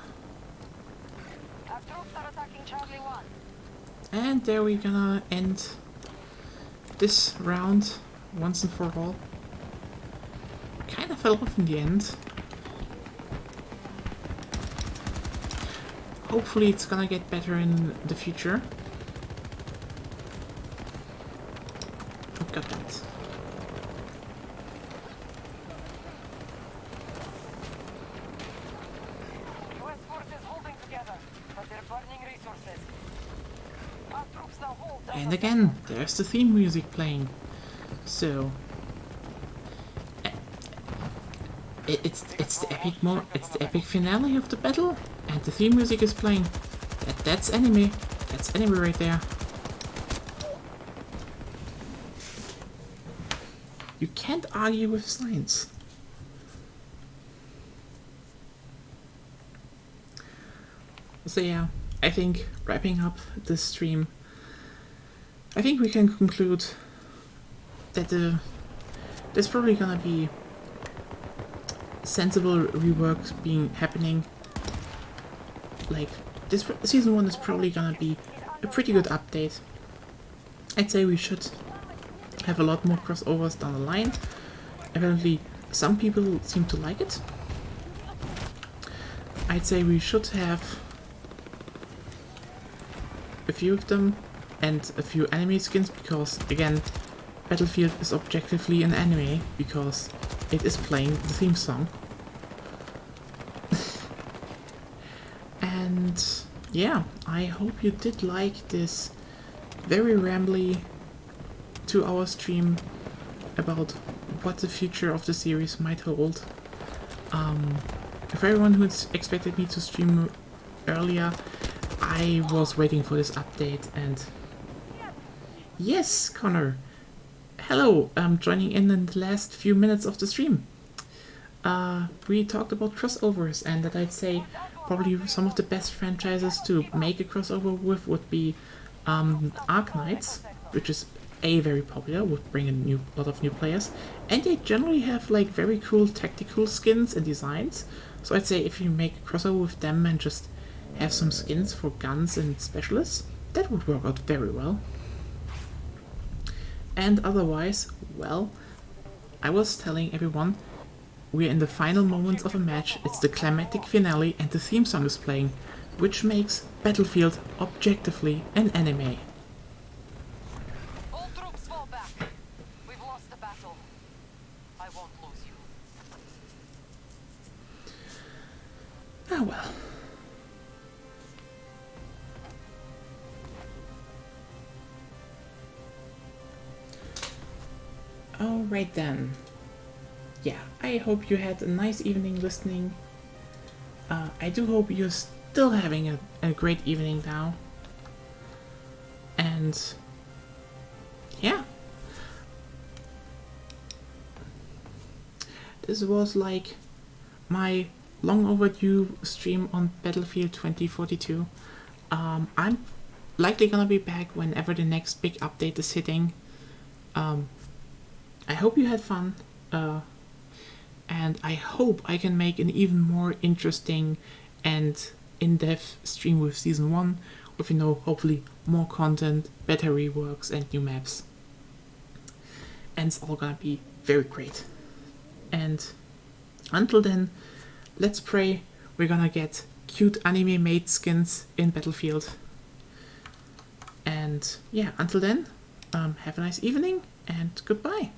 troops are attacking Charlie 1. And there we're gonna end this round once and for all. Kind of fell off in the end. Hopefully it's gonna get better in the future. Oh, got that. US forces holding together, but they're burning resources. Our troops now hold down And the again, there's the theme music playing. So it's the epic finale of the battle, and the theme music is playing. That's anime. That's anime right there. You can't argue with science. So yeah, I think wrapping up this stream, I think we can conclude that there's probably gonna be sensible reworks happening. Like this season 1 is probably gonna be a pretty good update. I'd say we should have a lot more crossovers down the line. Apparently some people seem to like it. I'd say we should have a few of them and a few anime skins, because again, Battlefield is objectively an anime because it is playing the theme song. And yeah, I hope you did like this very rambly 2-hour stream about what the future of the series might hold. For everyone who expected me to stream earlier, I was waiting for this update, and yes, Connor, hello, I'm joining in the last few minutes of the stream. We talked about crossovers, and that I'd say probably some of the best franchises to make a crossover with would be Arknights, which is very popular, would bring a lot of new players, and they generally have like very cool tactical skins and designs. So I'd say if you make a crossover with them and just have some skins for guns and specialists, that would work out very well. And otherwise, well, I was telling everyone, we're in the final moments of a match, it's the climactic finale and the theme song is playing, which makes Battlefield objectively an anime. All troops fall back. We've lost the battle. I won't lose you. Ah well. Alright then. Yeah, I hope you had a nice evening listening. I do hope you're still having a great evening now. And yeah. This was like my long overdue stream on Battlefield 2042. I'm likely gonna be back whenever the next big update is hitting. I hope you had fun, and I hope I can make an even more interesting and in-depth stream with Season 1, with, you know, hopefully more content, better reworks and new maps. And it's all gonna be very great. And until then, let's pray we're gonna get cute anime-made skins in Battlefield. And yeah, until then, have a nice evening and goodbye.